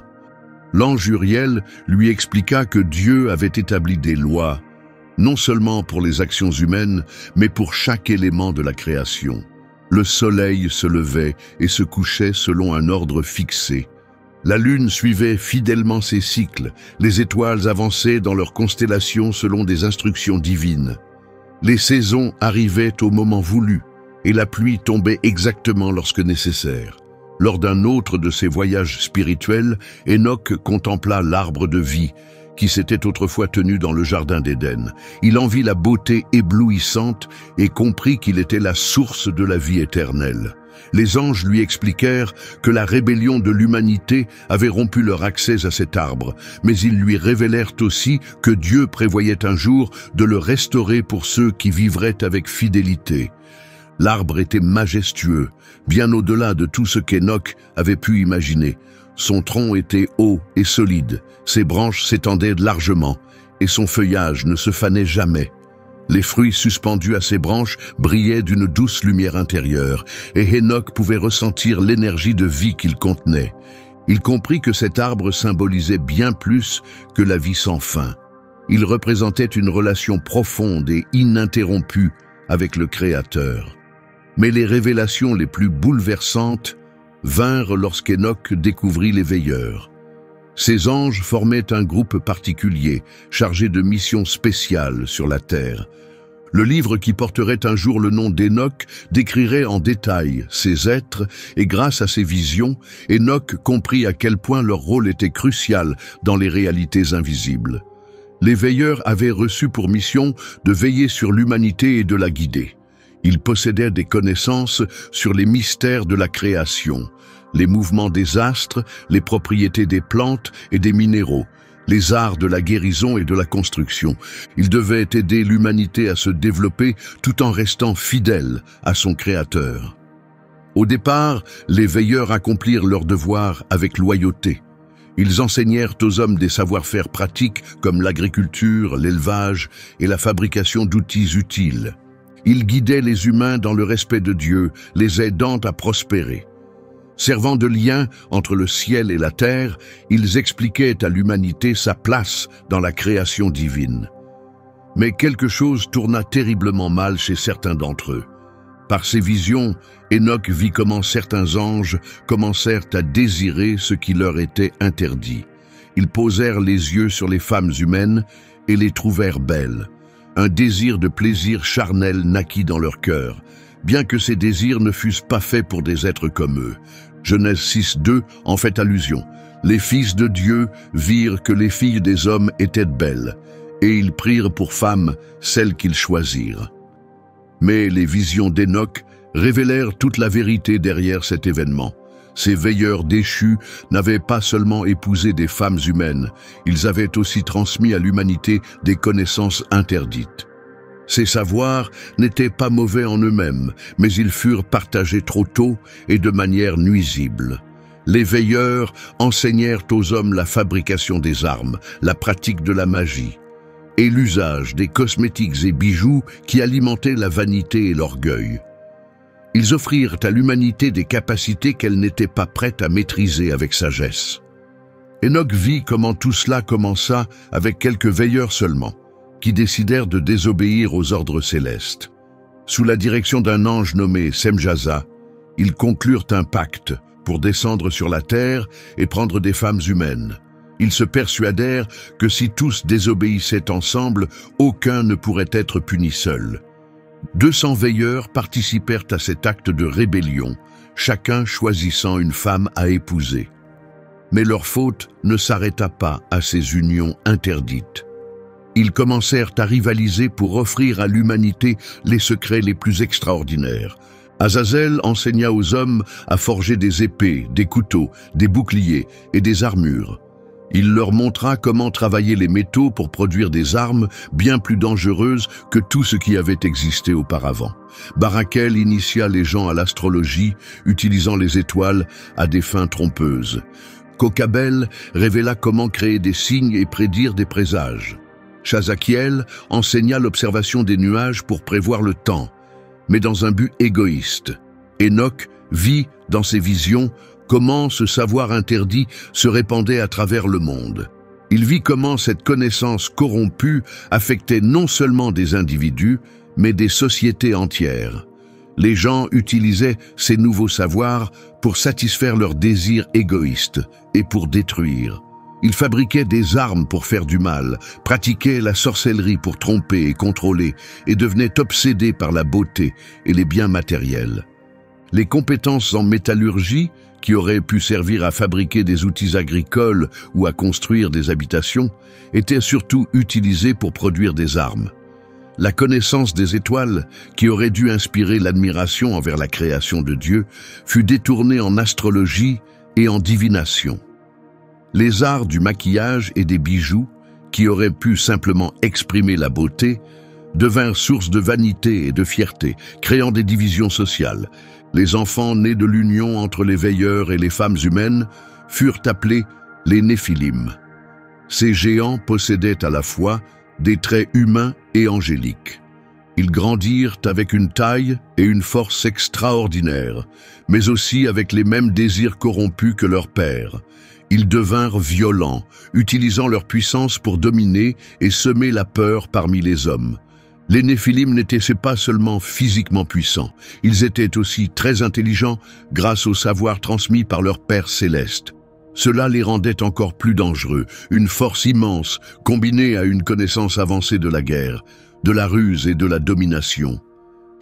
L'ange Uriel lui expliqua que Dieu avait établi des lois, non seulement pour les actions humaines, mais pour chaque élément de la création. Le soleil se levait et se couchait selon un ordre fixé. La lune suivait fidèlement ses cycles, les étoiles avançaient dans leurs constellations selon des instructions divines. Les saisons arrivaient au moment voulu et la pluie tombait exactement lorsque nécessaire. Lors d'un autre de ses voyages spirituels, Enoch contempla l'arbre de vie, qui s'était autrefois tenu dans le jardin d'Éden. Il en vit la beauté éblouissante et comprit qu'il était la source de la vie éternelle. Les anges lui expliquèrent que la rébellion de l'humanité avait rompu leur accès à cet arbre, mais ils lui révélèrent aussi que Dieu prévoyait un jour de le restaurer pour ceux qui vivraient avec fidélité. L'arbre était majestueux, bien au-delà de tout ce qu'Enoch avait pu imaginer. Son tronc était haut et solide, ses branches s'étendaient largement, et son feuillage ne se fanait jamais. Les fruits suspendus à ses branches brillaient d'une douce lumière intérieure, et Enoch pouvait ressentir l'énergie de vie qu'il contenait. Il comprit que cet arbre symbolisait bien plus que la vie sans fin. Il représentait une relation profonde et ininterrompue avec le Créateur. Mais les révélations les plus bouleversantes vinrent lorsqu'Enoch découvrit les veilleurs. Ces anges formaient un groupe particulier, chargé de missions spéciales sur la terre. Le livre qui porterait un jour le nom d'Enoch décrirait en détail ces êtres, et grâce à ces visions, Enoch comprit à quel point leur rôle était crucial dans les réalités invisibles. Les veilleurs avaient reçu pour mission de veiller sur l'humanité et de la guider. Ils possédaient des connaissances sur les mystères de la création, les mouvements des astres, les propriétés des plantes et des minéraux, les arts de la guérison et de la construction. Ils devaient aider l'humanité à se développer tout en restant fidèles à son Créateur. Au départ, les veilleurs accomplirent leur devoir avec loyauté. Ils enseignèrent aux hommes des savoir-faire pratiques comme l'agriculture, l'élevage et la fabrication d'outils utiles. Ils guidaient les humains dans le respect de Dieu, les aidant à prospérer. Servant de lien entre le ciel et la terre, ils expliquaient à l'humanité sa place dans la création divine. Mais quelque chose tourna terriblement mal chez certains d'entre eux. Par ses visions, Enoch vit comment certains anges commencèrent à désirer ce qui leur était interdit. Ils posèrent les yeux sur les femmes humaines et les trouvèrent belles. Un désir de plaisir charnel naquit dans leur cœur, bien que ces désirs ne fussent pas faits pour des êtres comme eux. Genèse 6:2 en fait allusion. Les fils de Dieu virent que les filles des hommes étaient belles, et ils prirent pour femmes celles qu'ils choisirent. Mais les visions d'Enoch révélèrent toute la vérité derrière cet événement. Ces veilleurs déchus n'avaient pas seulement épousé des femmes humaines, ils avaient aussi transmis à l'humanité des connaissances interdites. Ces savoirs n'étaient pas mauvais en eux-mêmes, mais ils furent partagés trop tôt et de manière nuisible. Les veilleurs enseignèrent aux hommes la fabrication des armes, la pratique de la magie, et l'usage des cosmétiques et bijoux qui alimentaient la vanité et l'orgueil. Ils offrirent à l'humanité des capacités qu'elle n'était pas prête à maîtriser avec sagesse. Enoch vit comment tout cela commença avec quelques veilleurs seulement, qui décidèrent de désobéir aux ordres célestes. Sous la direction d'un ange nommé Semjaza, ils conclurent un pacte pour descendre sur la terre et prendre des femmes humaines. Ils se persuadèrent que si tous désobéissaient ensemble, aucun ne pourrait être puni seul. 200 veilleurs participèrent à cet acte de rébellion, chacun choisissant une femme à épouser. Mais leur faute ne s'arrêta pas à ces unions interdites. Ils commencèrent à rivaliser pour offrir à l'humanité les secrets les plus extraordinaires. Azazel enseigna aux hommes à forger des épées, des couteaux, des boucliers et des armures. Il leur montra comment travailler les métaux pour produire des armes bien plus dangereuses que tout ce qui avait existé auparavant. Barakel initia les gens à l'astrologie, utilisant les étoiles à des fins trompeuses. Kokabel révéla comment créer des signes et prédire des présages. Chazakiel enseigna l'observation des nuages pour prévoir le temps, mais dans un but égoïste. Enoch vit, dans ses visions, comment ce savoir interdit se répandait à travers le monde. Il vit comment cette connaissance corrompue affectait non seulement des individus, mais des sociétés entières. Les gens utilisaient ces nouveaux savoirs pour satisfaire leurs désirs égoïstes et pour détruire. Ils fabriquaient des armes pour faire du mal, pratiquaient la sorcellerie pour tromper et contrôler, et devenaient obsédés par la beauté et les biens matériels. Les compétences en métallurgie, qui auraient pu servir à fabriquer des outils agricoles ou à construire des habitations, étaient surtout utilisées pour produire des armes. La connaissance des étoiles, qui aurait dû inspirer l'admiration envers la création de Dieu, fut détournée en astrologie et en divination. Les arts du maquillage et des bijoux, qui auraient pu simplement exprimer la beauté, devinrent source de vanité et de fierté, créant des divisions sociales. Les enfants nés de l'union entre les veilleurs et les femmes humaines furent appelés les Néphilim. Ces géants possédaient à la fois des traits humains et angéliques. Ils grandirent avec une taille et une force extraordinaires, mais aussi avec les mêmes désirs corrompus que leurs pères. Ils devinrent violents, utilisant leur puissance pour dominer et semer la peur parmi les hommes. Les Néphilim n'étaient pas seulement physiquement puissants, ils étaient aussi très intelligents grâce au savoir transmis par leur Père céleste. Cela les rendait encore plus dangereux, une force immense combinée à une connaissance avancée de la guerre, de la ruse et de la domination.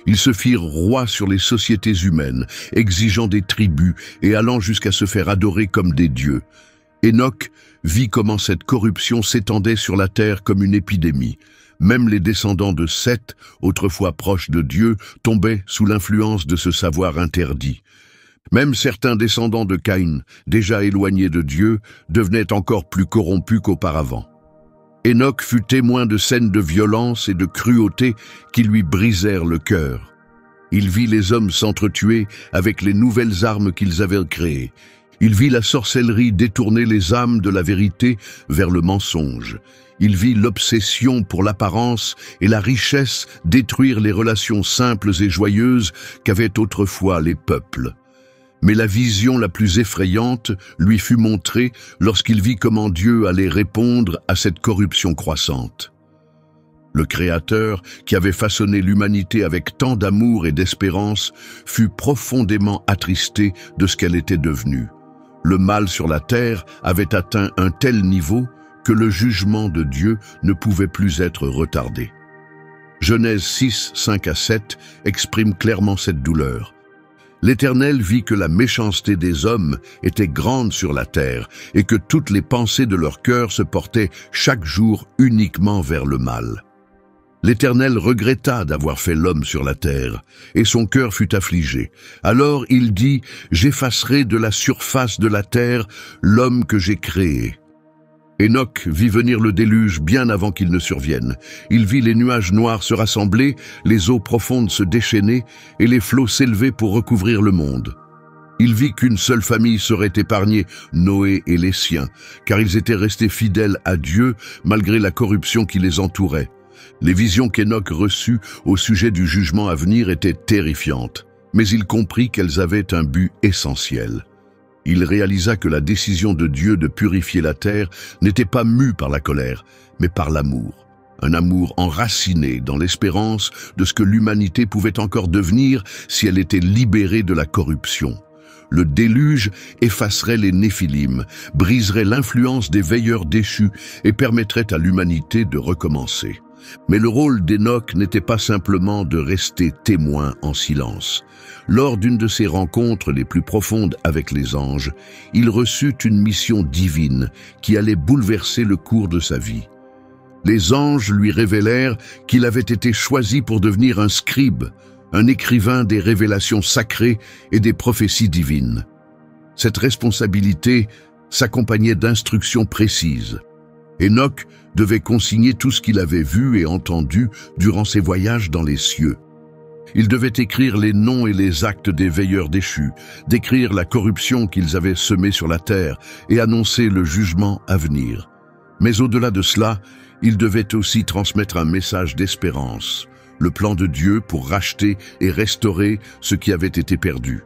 Ils se firent rois sur les sociétés humaines, exigeant des tribus et allant jusqu'à se faire adorer comme des dieux. Enoch vit comment cette corruption s'étendait sur la terre comme une épidémie. Même les descendants de Seth, autrefois proches de Dieu, tombaient sous l'influence de ce savoir interdit. Même certains descendants de Caïn, déjà éloignés de Dieu, devenaient encore plus corrompus qu'auparavant. Enoch fut témoin de scènes de violence et de cruauté qui lui brisèrent le cœur. Il vit les hommes s'entretuer avec les nouvelles armes qu'ils avaient créées. Il vit la sorcellerie détourner les âmes de la vérité vers le mensonge. Il vit l'obsession pour l'apparence et la richesse détruire les relations simples et joyeuses qu'avaient autrefois les peuples. Mais la vision la plus effrayante lui fut montrée lorsqu'il vit comment Dieu allait répondre à cette corruption croissante. Le Créateur, qui avait façonné l'humanité avec tant d'amour et d'espérance, fut profondément attristé de ce qu'elle était devenue. Le mal sur la terre avait atteint un tel niveau que le jugement de Dieu ne pouvait plus être retardé. Genèse 6, 5 à 7 exprime clairement cette douleur. L'Éternel vit que la méchanceté des hommes était grande sur la terre et que toutes les pensées de leur cœur se portaient chaque jour uniquement vers le mal. L'Éternel regretta d'avoir fait l'homme sur la terre, et son cœur fut affligé. Alors il dit, « J'effacerai de la surface de la terre l'homme que j'ai créé. » Enoch vit venir le déluge bien avant qu'il ne survienne. Il vit les nuages noirs se rassembler, les eaux profondes se déchaîner et les flots s'élever pour recouvrir le monde. Il vit qu'une seule famille serait épargnée, Noé et les siens, car ils étaient restés fidèles à Dieu malgré la corruption qui les entourait. Les visions qu'Enoch reçut au sujet du jugement à venir étaient terrifiantes, mais il comprit qu'elles avaient un but essentiel. Il réalisa que la décision de Dieu de purifier la terre n'était pas mue par la colère, mais par l'amour. Un amour enraciné dans l'espérance de ce que l'humanité pouvait encore devenir si elle était libérée de la corruption. Le déluge effacerait les Néphilim, briserait l'influence des veilleurs déchus et permettrait à l'humanité de recommencer. Mais le rôle d'Enoch n'était pas simplement de rester témoin en silence. Lors d'une de ses rencontres les plus profondes avec les anges, il reçut une mission divine qui allait bouleverser le cours de sa vie. Les anges lui révélèrent qu'il avait été choisi pour devenir un scribe, un écrivain des révélations sacrées et des prophéties divines. Cette responsabilité s'accompagnait d'instructions précises. Enoch devait consigner tout ce qu'il avait vu et entendu durant ses voyages dans les cieux. Il devait écrire les noms et les actes des veilleurs déchus, décrire la corruption qu'ils avaient semée sur la terre et annoncer le jugement à venir. Mais au-delà de cela, il devait aussi transmettre un message d'espérance, le plan de Dieu pour racheter et restaurer ce qui avait été perdu.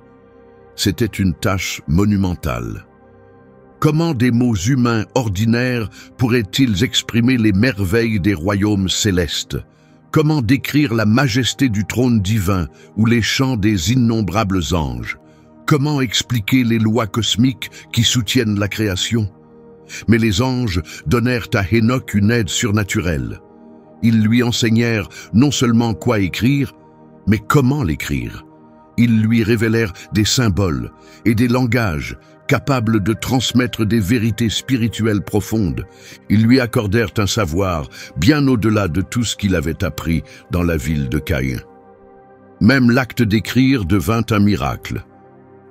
C'était une tâche monumentale. Comment des mots humains ordinaires pourraient-ils exprimer les merveilles des royaumes célestes? Comment décrire la majesté du trône divin ou les chants des innombrables anges? Comment expliquer les lois cosmiques qui soutiennent la création? Mais les anges donnèrent à Enoch une aide surnaturelle. Ils lui enseignèrent non seulement quoi écrire, mais comment l'écrire. Ils lui révélèrent des symboles et des langages capables de transmettre des vérités spirituelles profondes. Ils lui accordèrent un savoir bien au-delà de tout ce qu'il avait appris dans la ville de Caïn. Même l'acte d'écrire devint un miracle.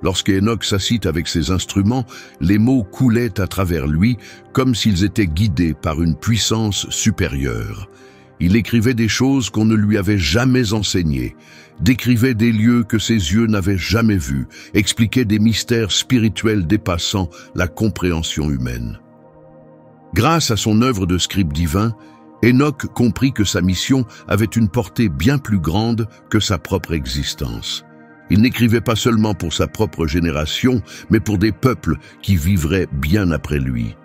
Lorsque Enoch s'assit avec ses instruments, les mots coulaient à travers lui comme s'ils étaient guidés par une puissance supérieure. Il écrivait des choses qu'on ne lui avait jamais enseignées, décrivait des lieux que ses yeux n'avaient jamais vus, expliquait des mystères spirituels dépassant la compréhension humaine. Grâce à son œuvre de scribe divin, Enoch comprit que sa mission avait une portée bien plus grande que sa propre existence. Il n'écrivait pas seulement pour sa propre génération, mais pour des peuples qui vivraient bien après lui.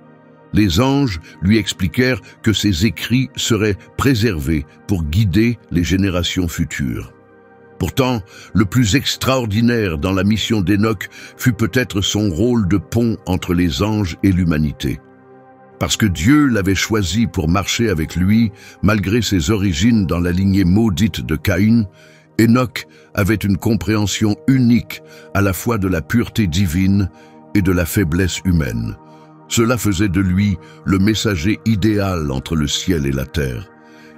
Les anges lui expliquèrent que ses écrits seraient préservés pour guider les générations futures. Pourtant, le plus extraordinaire dans la mission d'Enoch fut peut-être son rôle de pont entre les anges et l'humanité. Parce que Dieu l'avait choisi pour marcher avec lui, malgré ses origines dans la lignée maudite de Caïn, Enoch avait une compréhension unique à la fois de la pureté divine et de la faiblesse humaine. Cela faisait de lui le messager idéal entre le ciel et la terre.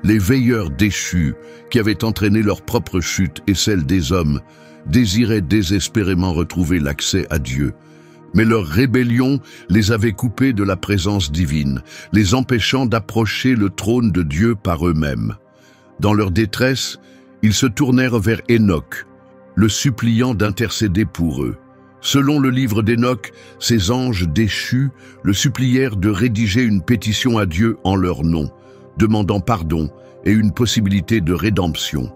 Les veilleurs déchus, qui avaient entraîné leur propre chute et celle des hommes, désiraient désespérément retrouver l'accès à Dieu. Mais leur rébellion les avait coupés de la présence divine, les empêchant d'approcher le trône de Dieu par eux-mêmes. Dans leur détresse, ils se tournèrent vers Enoch, le suppliant d'intercéder pour eux. Selon le livre d'Hénoch, ces anges déchus le supplièrent de rédiger une pétition à Dieu en leur nom, demandant pardon et une possibilité de rédemption.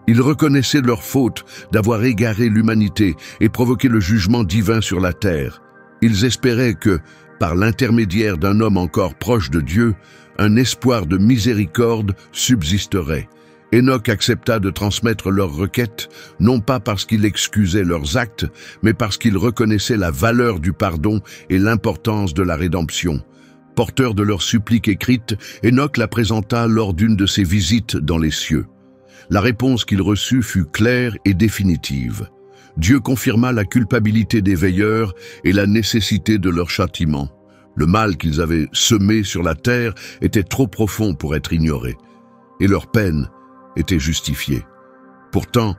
Ils reconnaissaient leur faute d'avoir égaré l'humanité et provoqué le jugement divin sur la terre. Ils espéraient que, par l'intermédiaire d'un homme encore proche de Dieu, un espoir de miséricorde subsisterait. Hénoch accepta de transmettre leurs requêtes, non pas parce qu'il excusait leurs actes, mais parce qu'il reconnaissait la valeur du pardon et l'importance de la rédemption. Porteur de leur supplique écrite, Hénoch la présenta lors d'une de ses visites dans les cieux. La réponse qu'il reçut fut claire et définitive. Dieu confirma la culpabilité des veilleurs et la nécessité de leur châtiment. Le mal qu'ils avaient semé sur la terre était trop profond pour être ignoré, et leur peine était justifiée. Pourtant,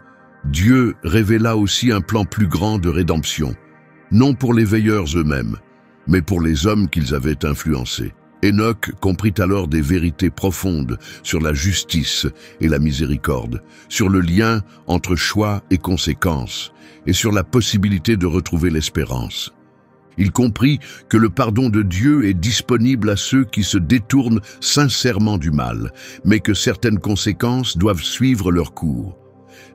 Dieu révéla aussi un plan plus grand de rédemption, non pour les veilleurs eux-mêmes, mais pour les hommes qu'ils avaient influencés. Hénoch comprit alors des vérités profondes sur la justice et la miséricorde, sur le lien entre choix et conséquences, et sur la possibilité de retrouver l'espérance. Il comprit que le pardon de Dieu est disponible à ceux qui se détournent sincèrement du mal, mais que certaines conséquences doivent suivre leur cours.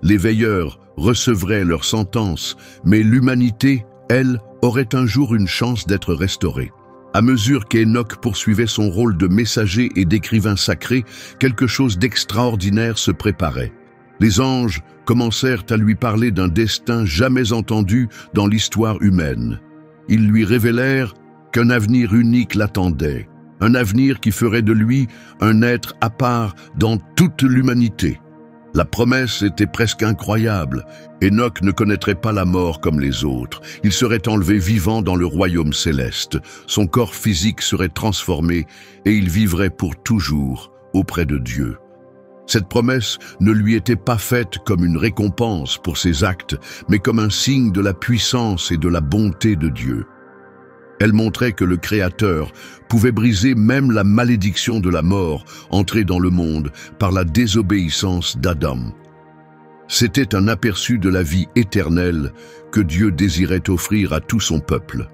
Les veilleurs recevraient leur sentence, mais l'humanité, elle, aurait un jour une chance d'être restaurée. À mesure qu'Hénoch poursuivait son rôle de messager et d'écrivain sacré, quelque chose d'extraordinaire se préparait. Les anges commencèrent à lui parler d'un destin jamais entendu dans l'histoire humaine. Ils lui révélèrent qu'un avenir unique l'attendait, un avenir qui ferait de lui un être à part dans toute l'humanité. La promesse était presque incroyable. Hénoch ne connaîtrait pas la mort comme les autres. Il serait enlevé vivant dans le royaume céleste. Son corps physique serait transformé et il vivrait pour toujours auprès de Dieu. Cette promesse ne lui était pas faite comme une récompense pour ses actes, mais comme un signe de la puissance et de la bonté de Dieu. Elle montrait que le Créateur pouvait briser même la malédiction de la mort entrée dans le monde par la désobéissance d'Adam. C'était un aperçu de la vie éternelle que Dieu désirait offrir à tout son peuple.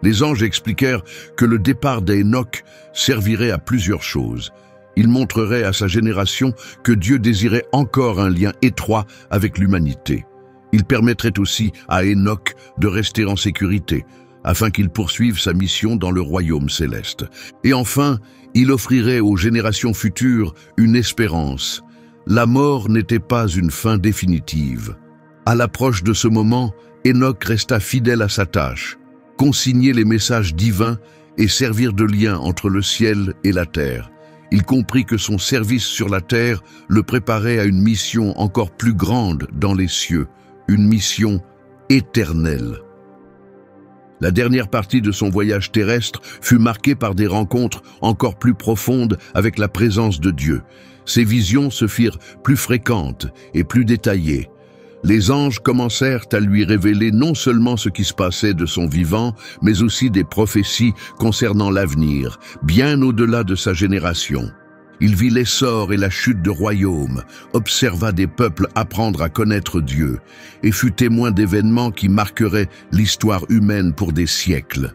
Les anges expliquèrent que le départ d'Hénoch servirait à plusieurs choses. Il montrerait à sa génération que Dieu désirait encore un lien étroit avec l'humanité. Il permettrait aussi à Hénoch de rester en sécurité, afin qu'il poursuive sa mission dans le royaume céleste. Et enfin, il offrirait aux générations futures une espérance. La mort n'était pas une fin définitive. À l'approche de ce moment, Hénoch resta fidèle à sa tâche, consigner les messages divins et servir de lien entre le ciel et la terre. Il comprit que son service sur la terre le préparait à une mission encore plus grande dans les cieux, une mission éternelle. La dernière partie de son voyage terrestre fut marquée par des rencontres encore plus profondes avec la présence de Dieu. Ses visions se firent plus fréquentes et plus détaillées. Les anges commencèrent à lui révéler non seulement ce qui se passait de son vivant, mais aussi des prophéties concernant l'avenir, bien au-delà de sa génération. Il vit l'essor et la chute de royaumes, observa des peuples apprendre à connaître Dieu, et fut témoin d'événements qui marqueraient l'histoire humaine pour des siècles.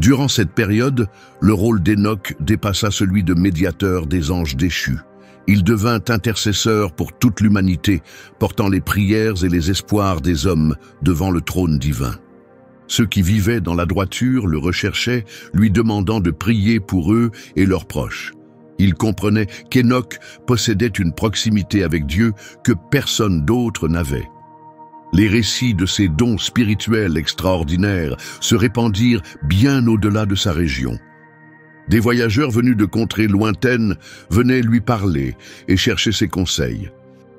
Durant cette période, le rôle d'Hénoch dépassa celui de médiateur des anges déchus. Il devint intercesseur pour toute l'humanité, portant les prières et les espoirs des hommes devant le trône divin. Ceux qui vivaient dans la droiture le recherchaient, lui demandant de prier pour eux et leurs proches. Il comprenait qu'Hénoch possédait une proximité avec Dieu que personne d'autre n'avait. Les récits de ses dons spirituels extraordinaires se répandirent bien au-delà de sa région. Des voyageurs venus de contrées lointaines venaient lui parler et chercher ses conseils.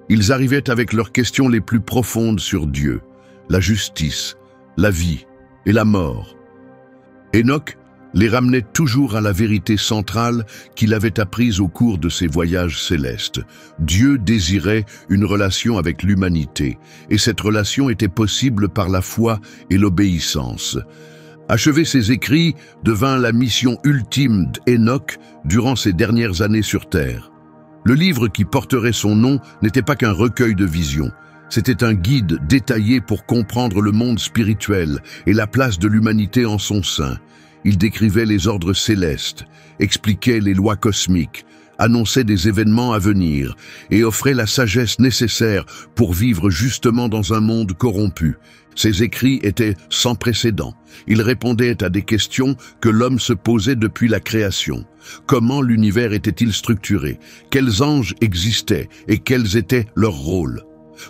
Ils arrivaient avec leurs questions les plus profondes sur Dieu, la justice, la vie et la mort. Hénoch les ramenait toujours à la vérité centrale qu'il avait apprise au cours de ses voyages célestes. Dieu désirait une relation avec l'humanité, et cette relation était possible par la foi et l'obéissance. Achever ses écrits devint la mission ultime d'Hénoch durant ses dernières années sur terre. Le livre qui porterait son nom n'était pas qu'un recueil de visions, C'était un guide détaillé pour comprendre le monde spirituel et la place de l'humanité en son sein. Il décrivait les ordres célestes, expliquait les lois cosmiques, annonçait des événements à venir et offrait la sagesse nécessaire pour vivre justement dans un monde corrompu. Ses écrits étaient sans précédent. Il répondait à des questions que l'homme se posait depuis la création. Comment l'univers était-il structuré? Quels anges existaient et quels étaient leurs rôles?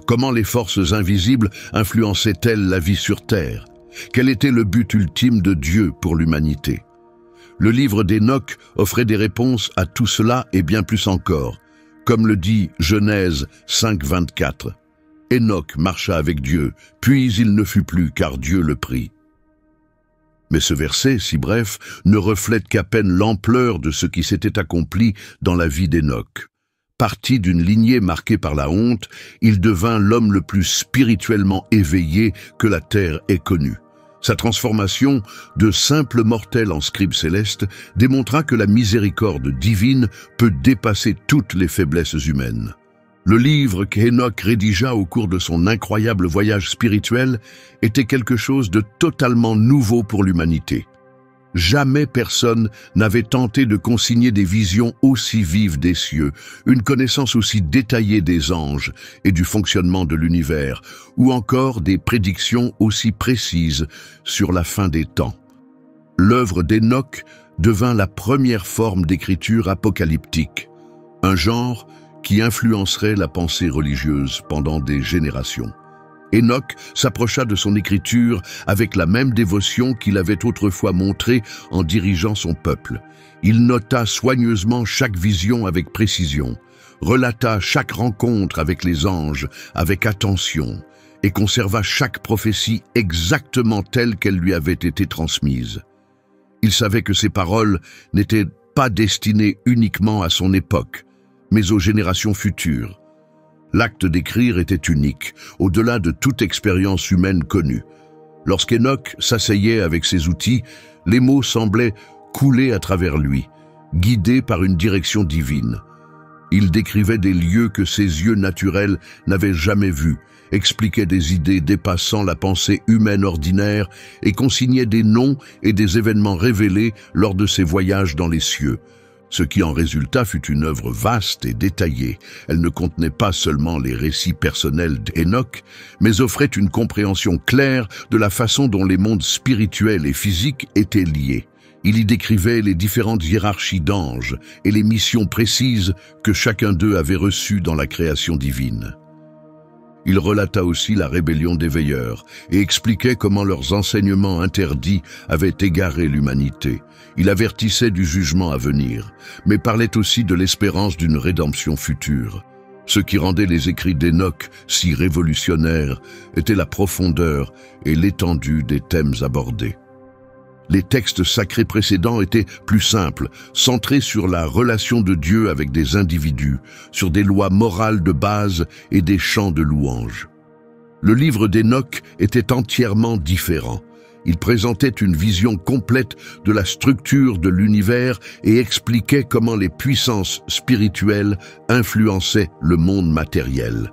Comment les forces invisibles influençaient-elles la vie sur Terre? Quel était le but ultime de Dieu pour l'humanité? Le livre d'Hénoch offrait des réponses à tout cela et bien plus encore. Comme le dit Genèse 5:24. Hénoch marcha avec Dieu, puis il ne fut plus car Dieu le prit. Mais ce verset, si bref, ne reflète qu'à peine l'ampleur de ce qui s'était accompli dans la vie d'Hénoch. Parti d'une lignée marquée par la honte, il devint l'homme le plus spirituellement éveillé que la terre ait connu. Sa transformation de simple mortel en scribe céleste démontra que la miséricorde divine peut dépasser toutes les faiblesses humaines. Le livre qu'Hénoch rédigea au cours de son incroyable voyage spirituel était quelque chose de totalement nouveau pour l'humanité. Jamais personne n'avait tenté de consigner des visions aussi vives des cieux, une connaissance aussi détaillée des anges et du fonctionnement de l'univers, ou encore des prédictions aussi précises sur la fin des temps. L'œuvre d'Hénoch devint la première forme d'écriture apocalyptique, un genre qui influencerait la pensée religieuse pendant des générations. Hénoch s'approcha de son écriture avec la même dévotion qu'il avait autrefois montrée en dirigeant son peuple. Il nota soigneusement chaque vision avec précision, relata chaque rencontre avec les anges avec attention et conserva chaque prophétie exactement telle qu'elle lui avait été transmise. Il savait que ses paroles n'étaient pas destinées uniquement à son époque, mais aux générations futures. L'acte d'écrire était unique, au-delà de toute expérience humaine connue. Lorsqu'Hénoch s'asseyait avec ses outils, les mots semblaient couler à travers lui, guidés par une direction divine. Il décrivait des lieux que ses yeux naturels n'avaient jamais vus, expliquait des idées dépassant la pensée humaine ordinaire et consignait des noms et des événements révélés lors de ses voyages dans les cieux. Ce qui en résulta fut une œuvre vaste et détaillée. Elle ne contenait pas seulement les récits personnels d'Hénoch, mais offrait une compréhension claire de la façon dont les mondes spirituels et physiques étaient liés. Il y décrivait les différentes hiérarchies d'anges et les missions précises que chacun d'eux avait reçues dans la création divine. Il relata aussi la rébellion des veilleurs et expliquait comment leurs enseignements interdits avaient égaré l'humanité. Il avertissait du jugement à venir, mais parlait aussi de l'espérance d'une rédemption future. Ce qui rendait les écrits d'Hénoch si révolutionnaires était la profondeur et l'étendue des thèmes abordés. Les textes sacrés précédents étaient plus simples, centrés sur la relation de Dieu avec des individus, sur des lois morales de base et des chants de louanges. Le livre d'Hénoch était entièrement différent. Il présentait une vision complète de la structure de l'univers et expliquait comment les puissances spirituelles influençaient le monde matériel.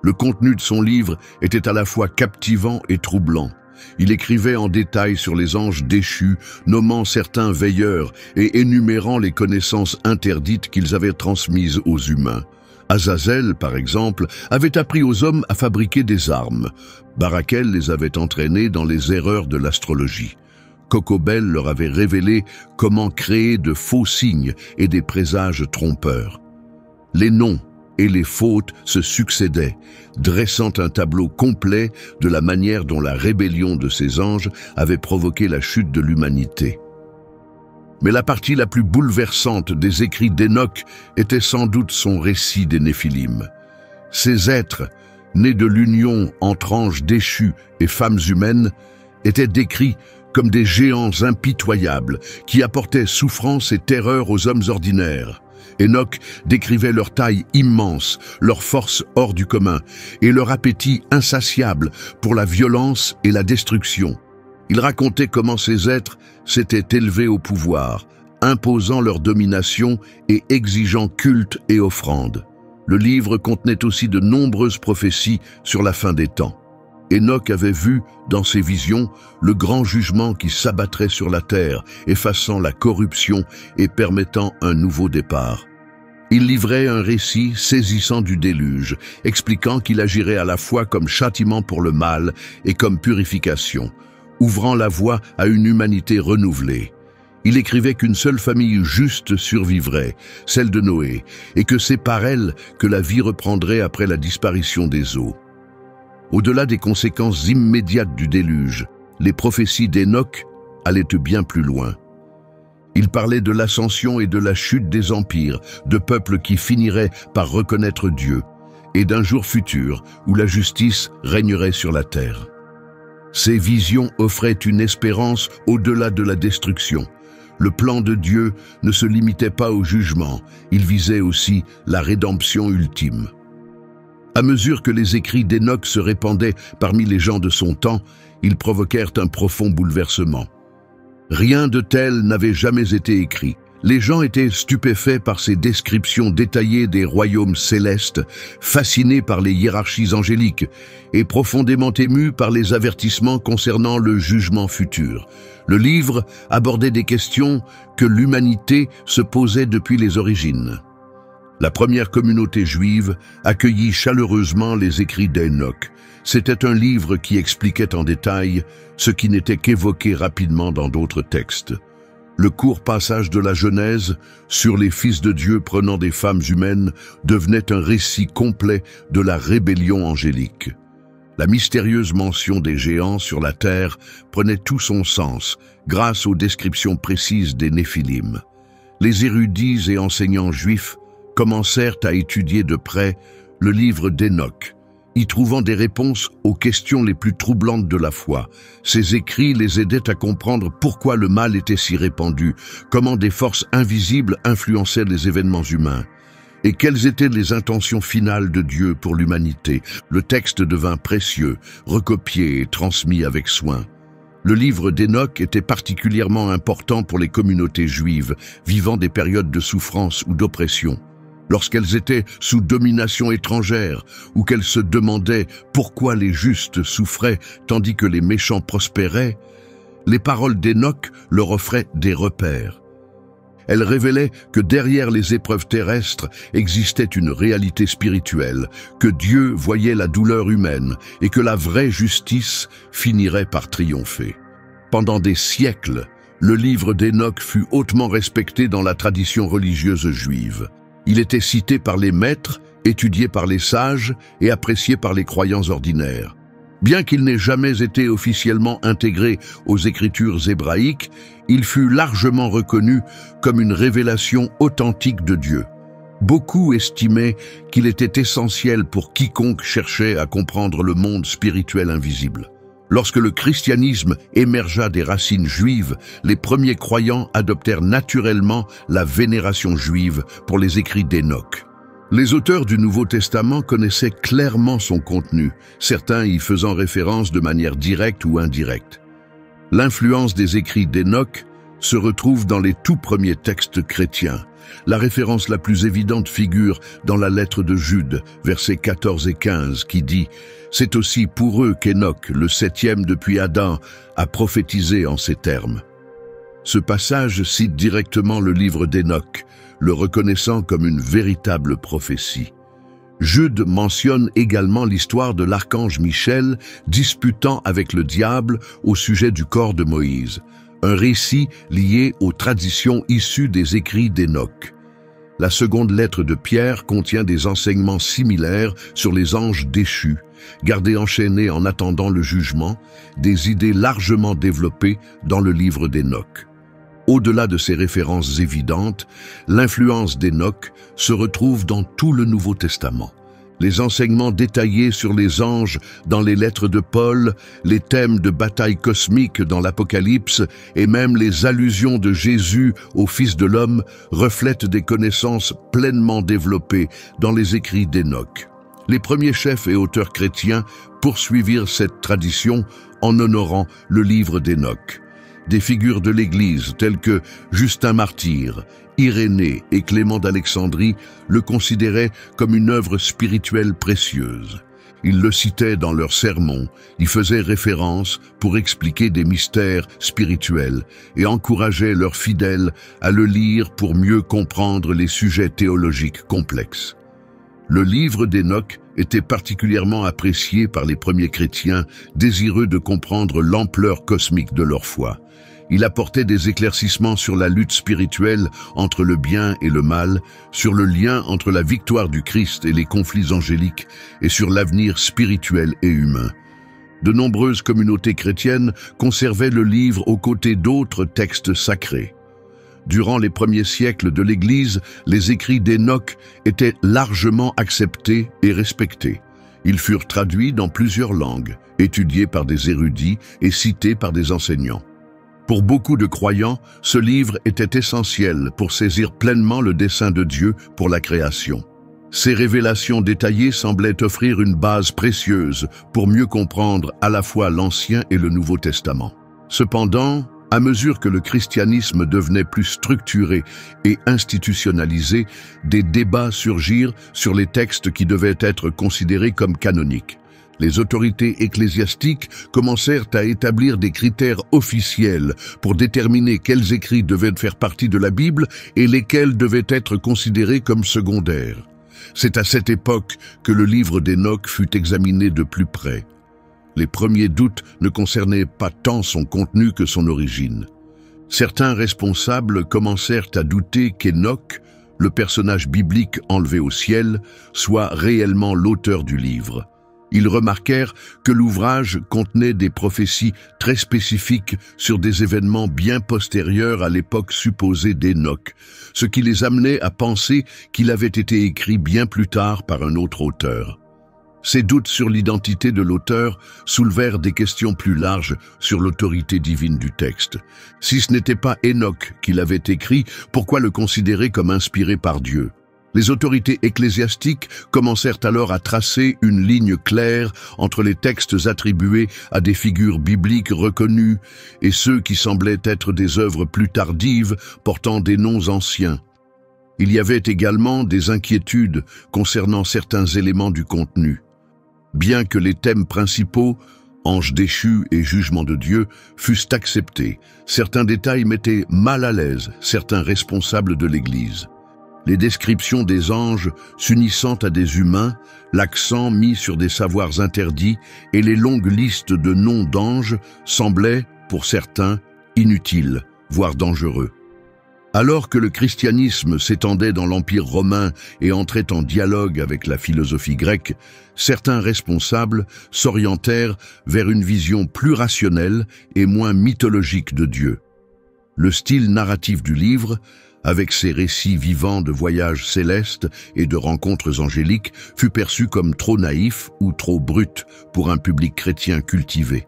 Le contenu de son livre était à la fois captivant et troublant. Il écrivait en détail sur les anges déchus, nommant certains veilleurs et énumérant les connaissances interdites qu'ils avaient transmises aux humains. Azazel, par exemple, avait appris aux hommes à fabriquer des armes. Barakel les avait entraînés dans les erreurs de l'astrologie. Cocobel leur avait révélé comment créer de faux signes et des présages trompeurs. Les noms et les fautes se succédaient, dressant un tableau complet de la manière dont la rébellion de ces anges avait provoqué la chute de l'humanité. Mais la partie la plus bouleversante des écrits d'Hénoch était sans doute son récit des Néphilim. Ces êtres, nés de l'union entre anges déchus et femmes humaines, étaient décrits comme des géants impitoyables qui apportaient souffrance et terreur aux hommes ordinaires. Hénoch décrivait leur taille immense, leur force hors du commun et leur appétit insatiable pour la violence et la destruction. Il racontait comment ces êtres s'étaient élevés au pouvoir, imposant leur domination et exigeant culte et offrandes. Le livre contenait aussi de nombreuses prophéties sur la fin des temps. Enoch avait vu, dans ses visions, le grand jugement qui s'abattrait sur la terre, effaçant la corruption et permettant un nouveau départ. Il livrait un récit saisissant du déluge, expliquant qu'il agirait à la fois comme châtiment pour le mal et comme purification, ouvrant la voie à une humanité renouvelée. Il écrivait qu'une seule famille juste survivrait, celle de Noé, et que c'est par elle que la vie reprendrait après la disparition des eaux. Au-delà des conséquences immédiates du déluge, les prophéties d'Enoch allaient bien plus loin. Il parlait de l'ascension et de la chute des empires, de peuples qui finiraient par reconnaître Dieu, et d'un jour futur où la justice régnerait sur la terre. Ces visions offraient une espérance au-delà de la destruction. Le plan de Dieu ne se limitait pas au jugement, il visait aussi la rédemption ultime. À mesure que les écrits d'Enoch se répandaient parmi les gens de son temps, ils provoquèrent un profond bouleversement. Rien de tel n'avait jamais été écrit. Les gens étaient stupéfaits par ces descriptions détaillées des royaumes célestes, fascinés par les hiérarchies angéliques et profondément émus par les avertissements concernant le jugement futur. Le livre abordait des questions que l'humanité se posait depuis les origines. La première communauté juive accueillit chaleureusement les écrits d'Enoch. C'était un livre qui expliquait en détail ce qui n'était qu'évoqué rapidement dans d'autres textes. Le court passage de la Genèse sur les fils de Dieu prenant des femmes humaines devenait un récit complet de la rébellion angélique. La mystérieuse mention des géants sur la terre prenait tout son sens grâce aux descriptions précises des Néphilim. Les érudits et enseignants juifs commencèrent à étudier de près le livre d'Enoch, y trouvant des réponses aux questions les plus troublantes de la foi. Ces écrits les aidaient à comprendre pourquoi le mal était si répandu, comment des forces invisibles influençaient les événements humains, et quelles étaient les intentions finales de Dieu pour l'humanité. Le texte devint précieux, recopié et transmis avec soin. Le livre d'Enoch était particulièrement important pour les communautés juives, vivant des périodes de souffrance ou d'oppression. Lorsqu'elles étaient sous domination étrangère ou qu'elles se demandaient pourquoi les justes souffraient tandis que les méchants prospéraient, les paroles d'Enoch leur offraient des repères. Elles révélaient que derrière les épreuves terrestres existait une réalité spirituelle, que Dieu voyait la douleur humaine et que la vraie justice finirait par triompher. Pendant des siècles, le livre d'Enoch fut hautement respecté dans la tradition religieuse juive. Il était cité par les maîtres, étudié par les sages et apprécié par les croyants ordinaires. Bien qu'il n'ait jamais été officiellement intégré aux écritures hébraïques, il fut largement reconnu comme une révélation authentique de Dieu. Beaucoup estimaient qu'il était essentiel pour quiconque cherchait à comprendre le monde spirituel invisible. Lorsque le christianisme émergea des racines juives, les premiers croyants adoptèrent naturellement la vénération juive pour les écrits d'Enoch. Les auteurs du Nouveau Testament connaissaient clairement son contenu, certains y faisant référence de manière directe ou indirecte. L'influence des écrits d'Enoch se retrouve dans les tout premiers textes chrétiens. La référence la plus évidente figure dans la lettre de Jude, versets 14 et 15, qui dit « C'est aussi pour eux qu'Enoch, le 7e depuis Adam, a prophétisé en ces termes. » Ce passage cite directement le livre d'Enoch, le reconnaissant comme une véritable prophétie. Jude mentionne également l'histoire de l'archange Michel disputant avec le diable au sujet du corps de Moïse, un récit lié aux traditions issues des écrits d'Enoch. La seconde lettre de Pierre contient des enseignements similaires sur les anges déchus, gardés enchaînés en attendant le jugement, des idées largement développées dans le livre d'Enoch. Au-delà de ces références évidentes, l'influence d'Enoch se retrouve dans tout le Nouveau Testament. Les enseignements détaillés sur les anges dans les lettres de Paul, les thèmes de bataille cosmique dans l'Apocalypse et même les allusions de Jésus au Fils de l'homme reflètent des connaissances pleinement développées dans les écrits d'Enoch. Les premiers chefs et auteurs chrétiens poursuivirent cette tradition en honorant le livre d'Enoch. Des figures de l'Église telles que Justin Martyr, Irénée et Clément d'Alexandrie le considéraient comme une œuvre spirituelle précieuse. Ils le citaient dans leurs sermons, y faisaient référence pour expliquer des mystères spirituels et encourageaient leurs fidèles à le lire pour mieux comprendre les sujets théologiques complexes. Le livre d'Hénoch était particulièrement apprécié par les premiers chrétiens désireux de comprendre l'ampleur cosmique de leur foi. Il apportait des éclaircissements sur la lutte spirituelle entre le bien et le mal, sur le lien entre la victoire du Christ et les conflits angéliques, et sur l'avenir spirituel et humain. De nombreuses communautés chrétiennes conservaient le livre aux côtés d'autres textes sacrés. Durant les premiers siècles de l'Église, les écrits d'Hénoch étaient largement acceptés et respectés. Ils furent traduits dans plusieurs langues, étudiés par des érudits et cités par des enseignants. Pour beaucoup de croyants, ce livre était essentiel pour saisir pleinement le dessein de Dieu pour la création. Ces révélations détaillées semblaient offrir une base précieuse pour mieux comprendre à la fois l'Ancien et le Nouveau Testament. Cependant, à mesure que le christianisme devenait plus structuré et institutionnalisé, des débats surgirent sur les textes qui devaient être considérés comme canoniques. Les autorités ecclésiastiques commencèrent à établir des critères officiels pour déterminer quels écrits devaient faire partie de la Bible et lesquels devaient être considérés comme secondaires. C'est à cette époque que le livre d'Hénoch fut examiné de plus près. Les premiers doutes ne concernaient pas tant son contenu que son origine. Certains responsables commencèrent à douter qu'Hénoch, le personnage biblique enlevé au ciel, soit réellement l'auteur du livre. Ils remarquèrent que l'ouvrage contenait des prophéties très spécifiques sur des événements bien postérieurs à l'époque supposée d'Hénoch, ce qui les amenait à penser qu'il avait été écrit bien plus tard par un autre auteur. Ces doutes sur l'identité de l'auteur soulevèrent des questions plus larges sur l'autorité divine du texte. Si ce n'était pas Hénoch qui l'avait écrit, pourquoi le considérer comme inspiré par Dieu ? Les autorités ecclésiastiques commencèrent alors à tracer une ligne claire entre les textes attribués à des figures bibliques reconnues et ceux qui semblaient être des œuvres plus tardives portant des noms anciens. Il y avait également des inquiétudes concernant certains éléments du contenu. Bien que les thèmes principaux, ange déchu et jugement de Dieu, fussent acceptés, certains détails mettaient mal à l'aise certains responsables de l'Église. Les descriptions des anges s'unissant à des humains, l'accent mis sur des savoirs interdits et les longues listes de noms d'anges semblaient, pour certains, inutiles, voire dangereux. Alors que le christianisme s'étendait dans l'Empire romain et entrait en dialogue avec la philosophie grecque, certains responsables s'orientèrent vers une vision plus rationnelle et moins mythologique de Dieu. Le style narratif du livre, avec ses récits vivants de voyages célestes et de rencontres angéliques, fut perçu comme trop naïf ou trop brut pour un public chrétien cultivé.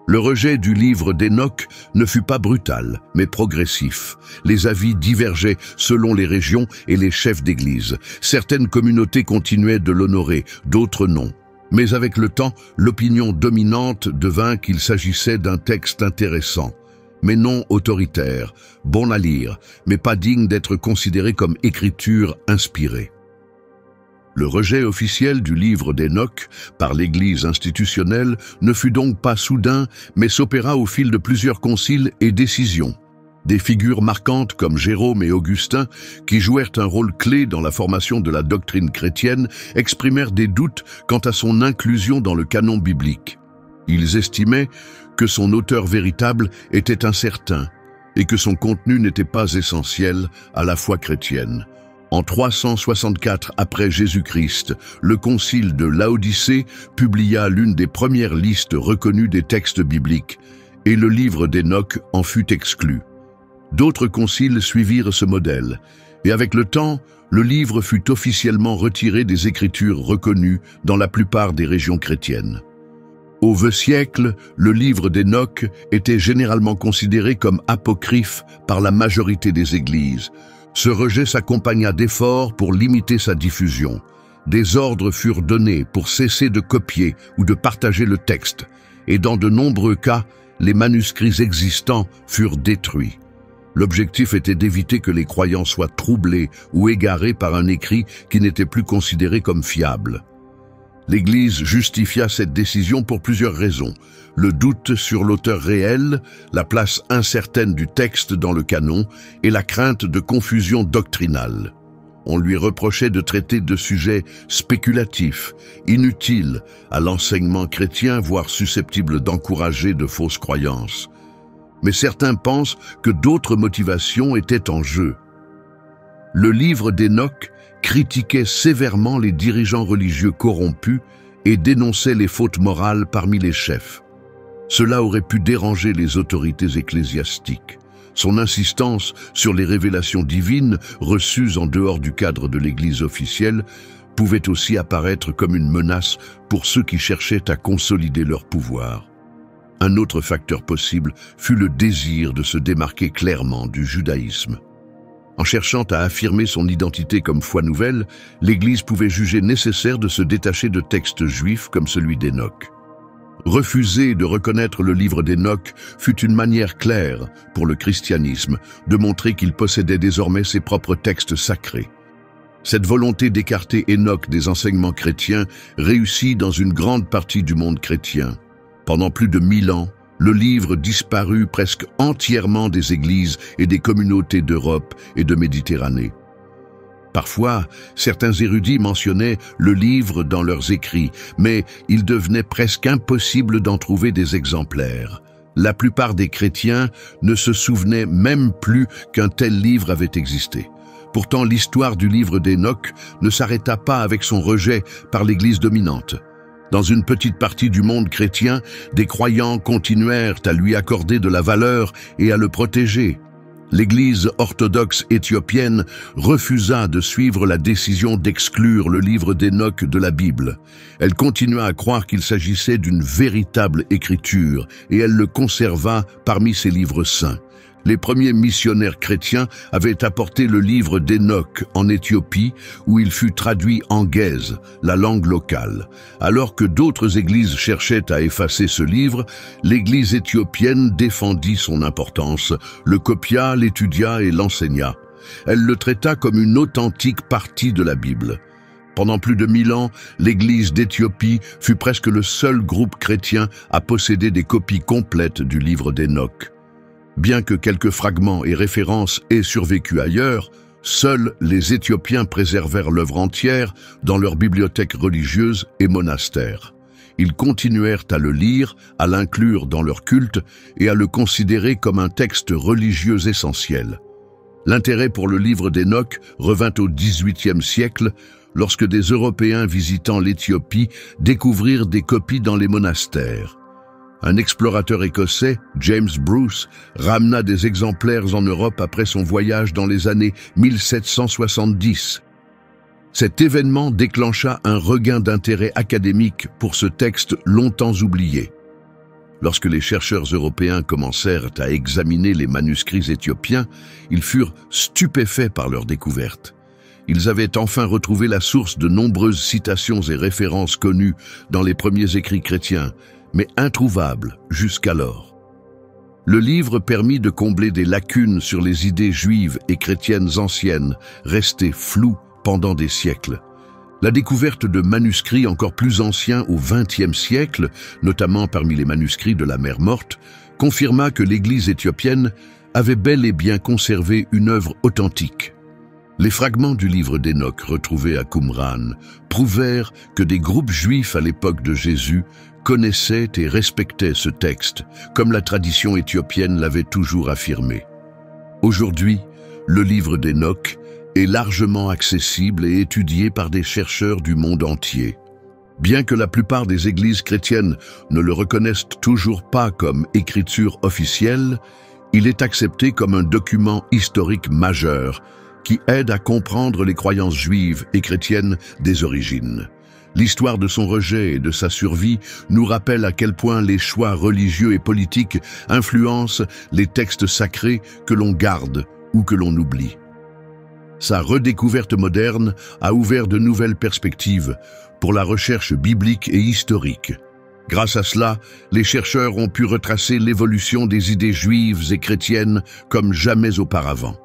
Le rejet du livre d'Hénoch ne fut pas brutal, mais progressif. Les avis divergeaient selon les régions et les chefs d'église. Certaines communautés continuaient de l'honorer, d'autres non. Mais avec le temps, l'opinion dominante devint qu'il s'agissait d'un texte intéressant, mais non autoritaire, bon à lire, mais pas digne d'être considéré comme écriture inspirée. Le rejet officiel du livre d'Hénoch par l'Église institutionnelle ne fut donc pas soudain, mais s'opéra au fil de plusieurs conciles et décisions. Des figures marquantes comme Jérôme et Augustin, qui jouèrent un rôle clé dans la formation de la doctrine chrétienne, exprimèrent des doutes quant à son inclusion dans le canon biblique. Ils estimaient que son auteur véritable était incertain et que son contenu n'était pas essentiel à la foi chrétienne. En 364 après Jésus-Christ, le concile de Laodicée publia l'une des premières listes reconnues des textes bibliques, et le livre d'Hénoch en fut exclu. D'autres conciles suivirent ce modèle, et avec le temps, le livre fut officiellement retiré des écritures reconnues dans la plupart des régions chrétiennes. Au XIe siècle, le livre d'Hénoch était généralement considéré comme apocryphe par la majorité des églises. Ce rejet s'accompagna d'efforts pour limiter sa diffusion. Des ordres furent donnés pour cesser de copier ou de partager le texte, et dans de nombreux cas, les manuscrits existants furent détruits. L'objectif était d'éviter que les croyants soient troublés ou égarés par un écrit qui n'était plus considéré comme fiable. L'Église justifia cette décision pour plusieurs raisons. Le doute sur l'auteur réel, la place incertaine du texte dans le canon et la crainte de confusion doctrinale. On lui reprochait de traiter de sujets spéculatifs, inutiles à l'enseignement chrétien, voire susceptibles d'encourager de fausses croyances. Mais certains pensent que d'autres motivations étaient en jeu. Le livre d'Hénoch critiquait sévèrement les dirigeants religieux corrompus et dénonçait les fautes morales parmi les chefs. Cela aurait pu déranger les autorités ecclésiastiques. Son insistance sur les révélations divines reçues en dehors du cadre de l'Église officielle pouvait aussi apparaître comme une menace pour ceux qui cherchaient à consolider leur pouvoir. Un autre facteur possible fut le désir de se démarquer clairement du judaïsme. En cherchant à affirmer son identité comme foi nouvelle, l'Église pouvait juger nécessaire de se détacher de textes juifs comme celui d'Hénoch. Refuser de reconnaître le livre d'Hénoch fut une manière claire pour le christianisme de montrer qu'il possédait désormais ses propres textes sacrés. Cette volonté d'écarter Hénoch des enseignements chrétiens réussit dans une grande partie du monde chrétien. Pendant plus de 1000 ans, le livre disparut presque entièrement des églises et des communautés d'Europe et de Méditerranée. Parfois, certains érudits mentionnaient le livre dans leurs écrits, mais il devenait presque impossible d'en trouver des exemplaires. La plupart des chrétiens ne se souvenaient même plus qu'un tel livre avait existé. Pourtant, l'histoire du livre d'Hénoch ne s'arrêta pas avec son rejet par l'Église dominante. Dans une petite partie du monde chrétien, des croyants continuèrent à lui accorder de la valeur et à le protéger. L'Église orthodoxe éthiopienne refusa de suivre la décision d'exclure le livre d'Hénoch de la Bible. Elle continua à croire qu'il s'agissait d'une véritable écriture et elle le conserva parmi ses livres saints. Les premiers missionnaires chrétiens avaient apporté le livre d'Hénoch en Éthiopie, où il fut traduit en Gèze, la langue locale. Alors que d'autres églises cherchaient à effacer ce livre, l'église éthiopienne défendit son importance, le copia, l'étudia et l'enseigna. Elle le traita comme une authentique partie de la Bible. Pendant plus de 1000 ans, l'église d'Éthiopie fut presque le seul groupe chrétien à posséder des copies complètes du livre d'Hénoch. Bien que quelques fragments et références aient survécu ailleurs, seuls les Éthiopiens préservèrent l'œuvre entière dans leurs bibliothèques religieuses et monastères. Ils continuèrent à le lire, à l'inclure dans leur culte et à le considérer comme un texte religieux essentiel. L'intérêt pour le livre d'Hénoch revint au XVIIIe siècle, lorsque des Européens visitant l'Éthiopie découvrirent des copies dans les monastères. Un explorateur écossais, James Bruce, ramena des exemplaires en Europe après son voyage dans les années 1770. Cet événement déclencha un regain d'intérêt académique pour ce texte longtemps oublié. Lorsque les chercheurs européens commencèrent à examiner les manuscrits éthiopiens, ils furent stupéfaits par leur découverte. Ils avaient enfin retrouvé la source de nombreuses citations et références connues dans les premiers écrits chrétiens, mais introuvable jusqu'alors. Le livre permit de combler des lacunes sur les idées juives et chrétiennes anciennes, restées floues pendant des siècles. La découverte de manuscrits encore plus anciens au XXe siècle, notamment parmi les manuscrits de la Mer Morte, confirma que l'Église éthiopienne avait bel et bien conservé une œuvre authentique. Les fragments du livre d'Hénoch retrouvés à Qumran prouvèrent que des groupes juifs à l'époque de Jésus connaissaient et respectaient ce texte, comme la tradition éthiopienne l'avait toujours affirmé. Aujourd'hui, le livre d'Hénoch est largement accessible et étudié par des chercheurs du monde entier. Bien que la plupart des églises chrétiennes ne le reconnaissent toujours pas comme écriture officielle, il est accepté comme un document historique majeur qui aide à comprendre les croyances juives et chrétiennes des origines. L'histoire de son rejet et de sa survie nous rappelle à quel point les choix religieux et politiques influencent les textes sacrés que l'on garde ou que l'on oublie. Sa redécouverte moderne a ouvert de nouvelles perspectives pour la recherche biblique et historique. Grâce à cela, les chercheurs ont pu retracer l'évolution des idées juives et chrétiennes comme jamais auparavant.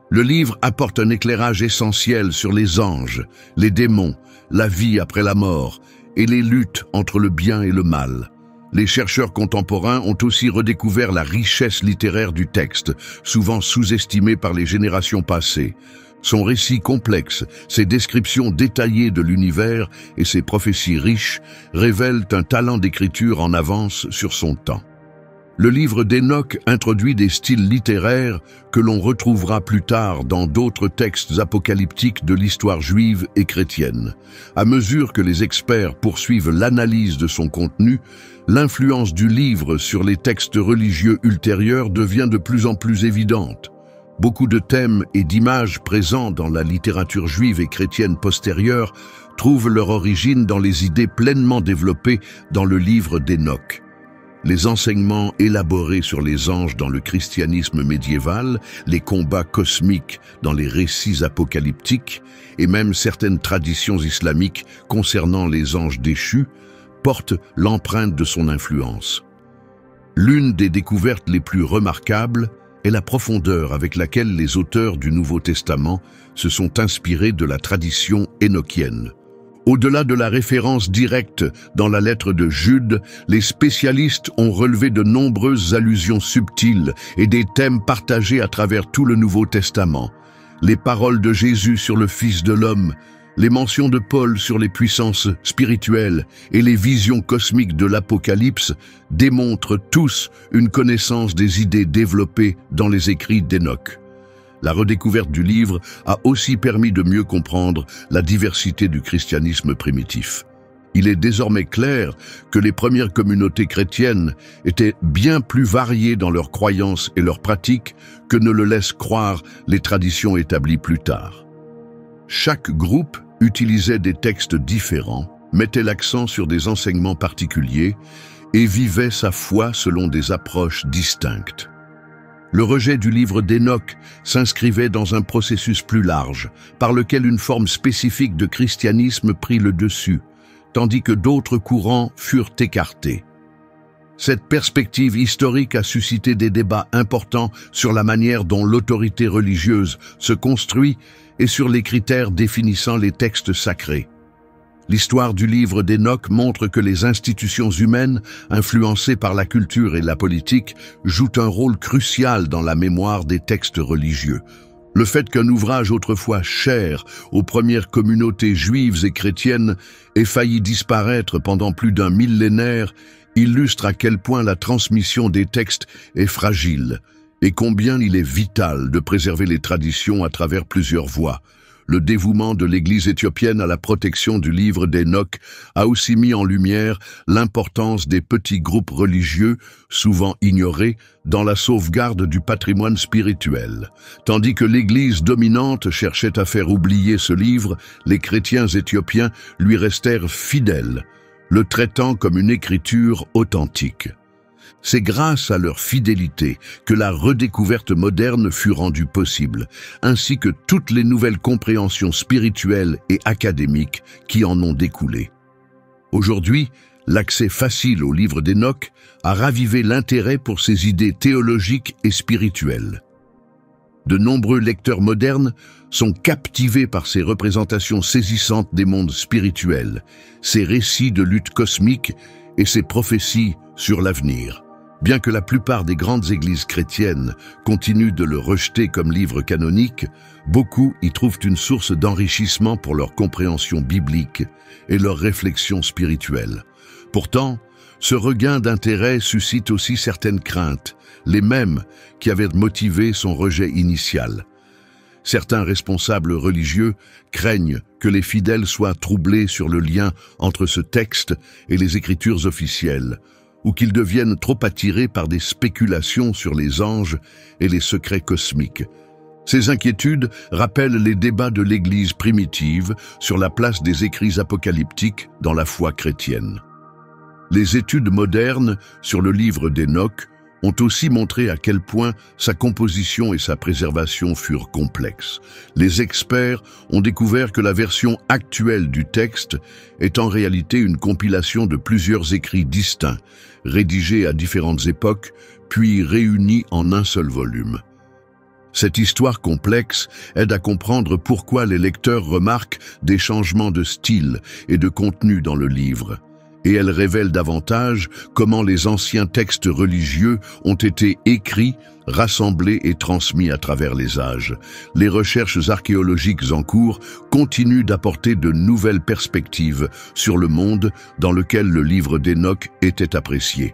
Le livre apporte un éclairage essentiel sur les anges, les démons, la vie après la mort et les luttes entre le bien et le mal. Les chercheurs contemporains ont aussi redécouvert la richesse littéraire du texte, souvent sous-estimée par les générations passées. Son récit complexe, ses descriptions détaillées de l'univers et ses prophéties riches révèlent un talent d'écriture en avance sur son temps. Le livre d'Hénoch introduit des styles littéraires que l'on retrouvera plus tard dans d'autres textes apocalyptiques de l'histoire juive et chrétienne. À mesure que les experts poursuivent l'analyse de son contenu, l'influence du livre sur les textes religieux ultérieurs devient de plus en plus évidente. Beaucoup de thèmes et d'images présents dans la littérature juive et chrétienne postérieure trouvent leur origine dans les idées pleinement développées dans le livre d'Hénoch. Les enseignements élaborés sur les anges dans le christianisme médiéval, les combats cosmiques dans les récits apocalyptiques et même certaines traditions islamiques concernant les anges déchus portent l'empreinte de son influence. L'une des découvertes les plus remarquables est la profondeur avec laquelle les auteurs du Nouveau Testament se sont inspirés de la tradition hénochienne. Au-delà de la référence directe dans la lettre de Jude, les spécialistes ont relevé de nombreuses allusions subtiles et des thèmes partagés à travers tout le Nouveau Testament. Les paroles de Jésus sur le Fils de l'homme, les mentions de Paul sur les puissances spirituelles et les visions cosmiques de l'Apocalypse démontrent tous une connaissance des idées développées dans les écrits d'Hénoch. La redécouverte du livre a aussi permis de mieux comprendre la diversité du christianisme primitif. Il est désormais clair que les premières communautés chrétiennes étaient bien plus variées dans leurs croyances et leurs pratiques que ne le laissent croire les traditions établies plus tard. Chaque groupe utilisait des textes différents, mettait l'accent sur des enseignements particuliers et vivait sa foi selon des approches distinctes. Le rejet du livre d'Hénoch s'inscrivait dans un processus plus large, par lequel une forme spécifique de christianisme prit le dessus, tandis que d'autres courants furent écartés. Cette perspective historique a suscité des débats importants sur la manière dont l'autorité religieuse se construit et sur les critères définissant les textes sacrés. L'histoire du livre d'Hénoch montre que les institutions humaines, influencées par la culture et la politique, jouent un rôle crucial dans la mémoire des textes religieux. Le fait qu'un ouvrage autrefois cher aux premières communautés juives et chrétiennes ait failli disparaître pendant plus d'un millénaire illustre à quel point la transmission des textes est fragile et combien il est vital de préserver les traditions à travers plusieurs voies. Le dévouement de l'Église éthiopienne à la protection du livre d'Hénoch a aussi mis en lumière l'importance des petits groupes religieux, souvent ignorés, dans la sauvegarde du patrimoine spirituel. Tandis que l'Église dominante cherchait à faire oublier ce livre, les chrétiens éthiopiens lui restèrent fidèles, le traitant comme une écriture authentique. C'est grâce à leur fidélité que la redécouverte moderne fut rendue possible, ainsi que toutes les nouvelles compréhensions spirituelles et académiques qui en ont découlé. Aujourd'hui, l'accès facile au livre d'Hénoch a ravivé l'intérêt pour ses idées théologiques et spirituelles. De nombreux lecteurs modernes sont captivés par ces représentations saisissantes des mondes spirituels, ces récits de lutte cosmique et ces prophéties sur l'avenir. Bien que la plupart des grandes églises chrétiennes continuent de le rejeter comme livre canonique, beaucoup y trouvent une source d'enrichissement pour leur compréhension biblique et leur réflexion spirituelle. Pourtant, ce regain d'intérêt suscite aussi certaines craintes, les mêmes qui avaient motivé son rejet initial. Certains responsables religieux craignent que les fidèles soient troublés sur le lien entre ce texte et les écritures officielles, ou qu'ils deviennent trop attirés par des spéculations sur les anges et les secrets cosmiques. Ces inquiétudes rappellent les débats de l'Église primitive sur la place des écrits apocalyptiques dans la foi chrétienne. Les études modernes sur le livre d'Hénoch ont aussi montré à quel point sa composition et sa préservation furent complexes. Les experts ont découvert que la version actuelle du texte est en réalité une compilation de plusieurs écrits distincts, rédigés à différentes époques, puis réunis en un seul volume. Cette histoire complexe aide à comprendre pourquoi les lecteurs remarquent des changements de style et de contenu dans le livre. Et elle révèle davantage comment les anciens textes religieux ont été écrits, rassemblés et transmis à travers les âges. Les recherches archéologiques en cours continuent d'apporter de nouvelles perspectives sur le monde dans lequel le livre d'Hénoch était apprécié.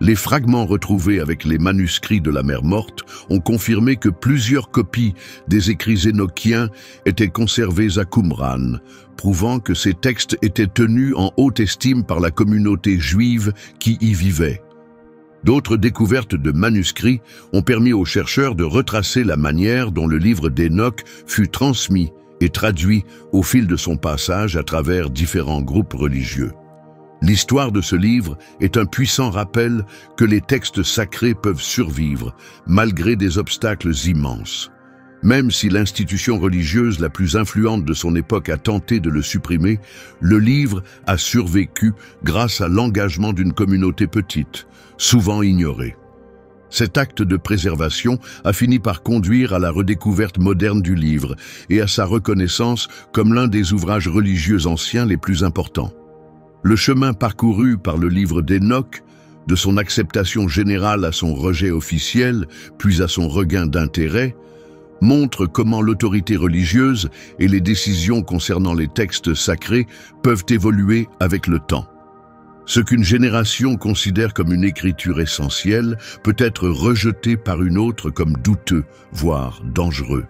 Les fragments retrouvés avec les manuscrits de la Mer Morte ont confirmé que plusieurs copies des écrits énochiens étaient conservées à Qumran, prouvant que ces textes étaient tenus en haute estime par la communauté juive qui y vivait. D'autres découvertes de manuscrits ont permis aux chercheurs de retracer la manière dont le livre d'Hénoch fut transmis et traduit au fil de son passage à travers différents groupes religieux. L'histoire de ce livre est un puissant rappel que les textes sacrés peuvent survivre malgré des obstacles immenses. Même si l'institution religieuse la plus influente de son époque a tenté de le supprimer, le livre a survécu grâce à l'engagement d'une communauté petite, souvent ignorée. Cet acte de préservation a fini par conduire à la redécouverte moderne du livre et à sa reconnaissance comme l'un des ouvrages religieux anciens les plus importants. Le chemin parcouru par le livre d'Hénoch, de son acceptation générale à son rejet officiel, puis à son regain d'intérêt, montre comment l'autorité religieuse et les décisions concernant les textes sacrés peuvent évoluer avec le temps. Ce qu'une génération considère comme une écriture essentielle peut être rejeté par une autre comme douteux, voire dangereux.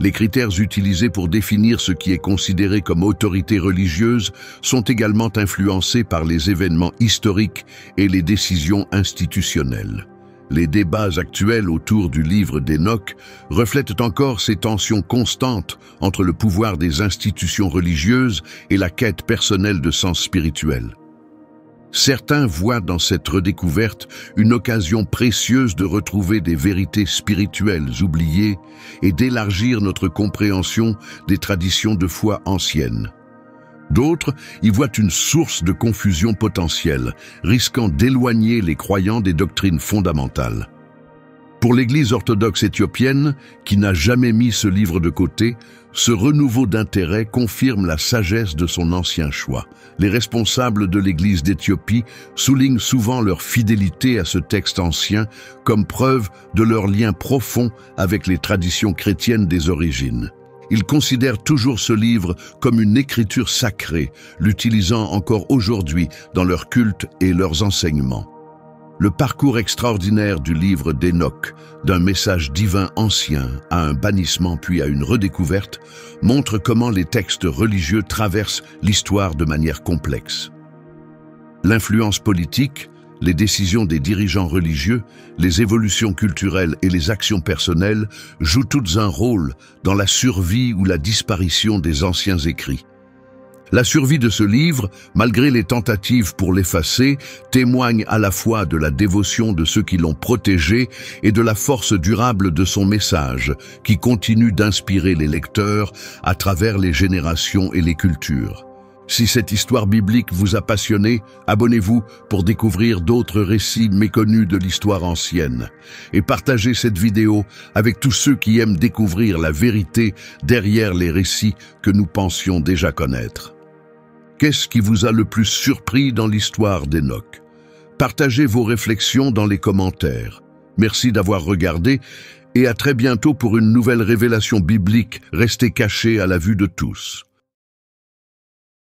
Les critères utilisés pour définir ce qui est considéré comme autorité religieuse sont également influencés par les événements historiques et les décisions institutionnelles. Les débats actuels autour du livre d'Hénoch reflètent encore ces tensions constantes entre le pouvoir des institutions religieuses et la quête personnelle de sens spirituel. Certains voient dans cette redécouverte une occasion précieuse de retrouver des vérités spirituelles oubliées et d'élargir notre compréhension des traditions de foi anciennes. D'autres y voient une source de confusion potentielle, risquant d'éloigner les croyants des doctrines fondamentales. Pour l'Église orthodoxe éthiopienne, qui n'a jamais mis ce livre de côté, ce renouveau d'intérêt confirme la sagesse de son ancien choix. Les responsables de l'Église d'Éthiopie soulignent souvent leur fidélité à ce texte ancien comme preuve de leur lien profond avec les traditions chrétiennes des origines. Ils considèrent toujours ce livre comme une écriture sacrée, l'utilisant encore aujourd'hui dans leur culte et leurs enseignements. Le parcours extraordinaire du livre d'Hénoch, d'un message divin ancien à un bannissement puis à une redécouverte, montre comment les textes religieux traversent l'histoire de manière complexe. L'influence politique, les décisions des dirigeants religieux, les évolutions culturelles et les actions personnelles jouent toutes un rôle dans la survie ou la disparition des anciens écrits. La survie de ce livre, malgré les tentatives pour l'effacer, témoigne à la fois de la dévotion de ceux qui l'ont protégé et de la force durable de son message, qui continue d'inspirer les lecteurs à travers les générations et les cultures. Si cette histoire biblique vous a passionné, abonnez-vous pour découvrir d'autres récits méconnus de l'histoire ancienne. Et partagez cette vidéo avec tous ceux qui aiment découvrir la vérité derrière les récits que nous pensions déjà connaître. Qu'est-ce qui vous a le plus surpris dans l'histoire d'Hénoch? Partagez vos réflexions dans les commentaires. Merci d'avoir regardé et à très bientôt pour une nouvelle révélation biblique restée cachée à la vue de tous.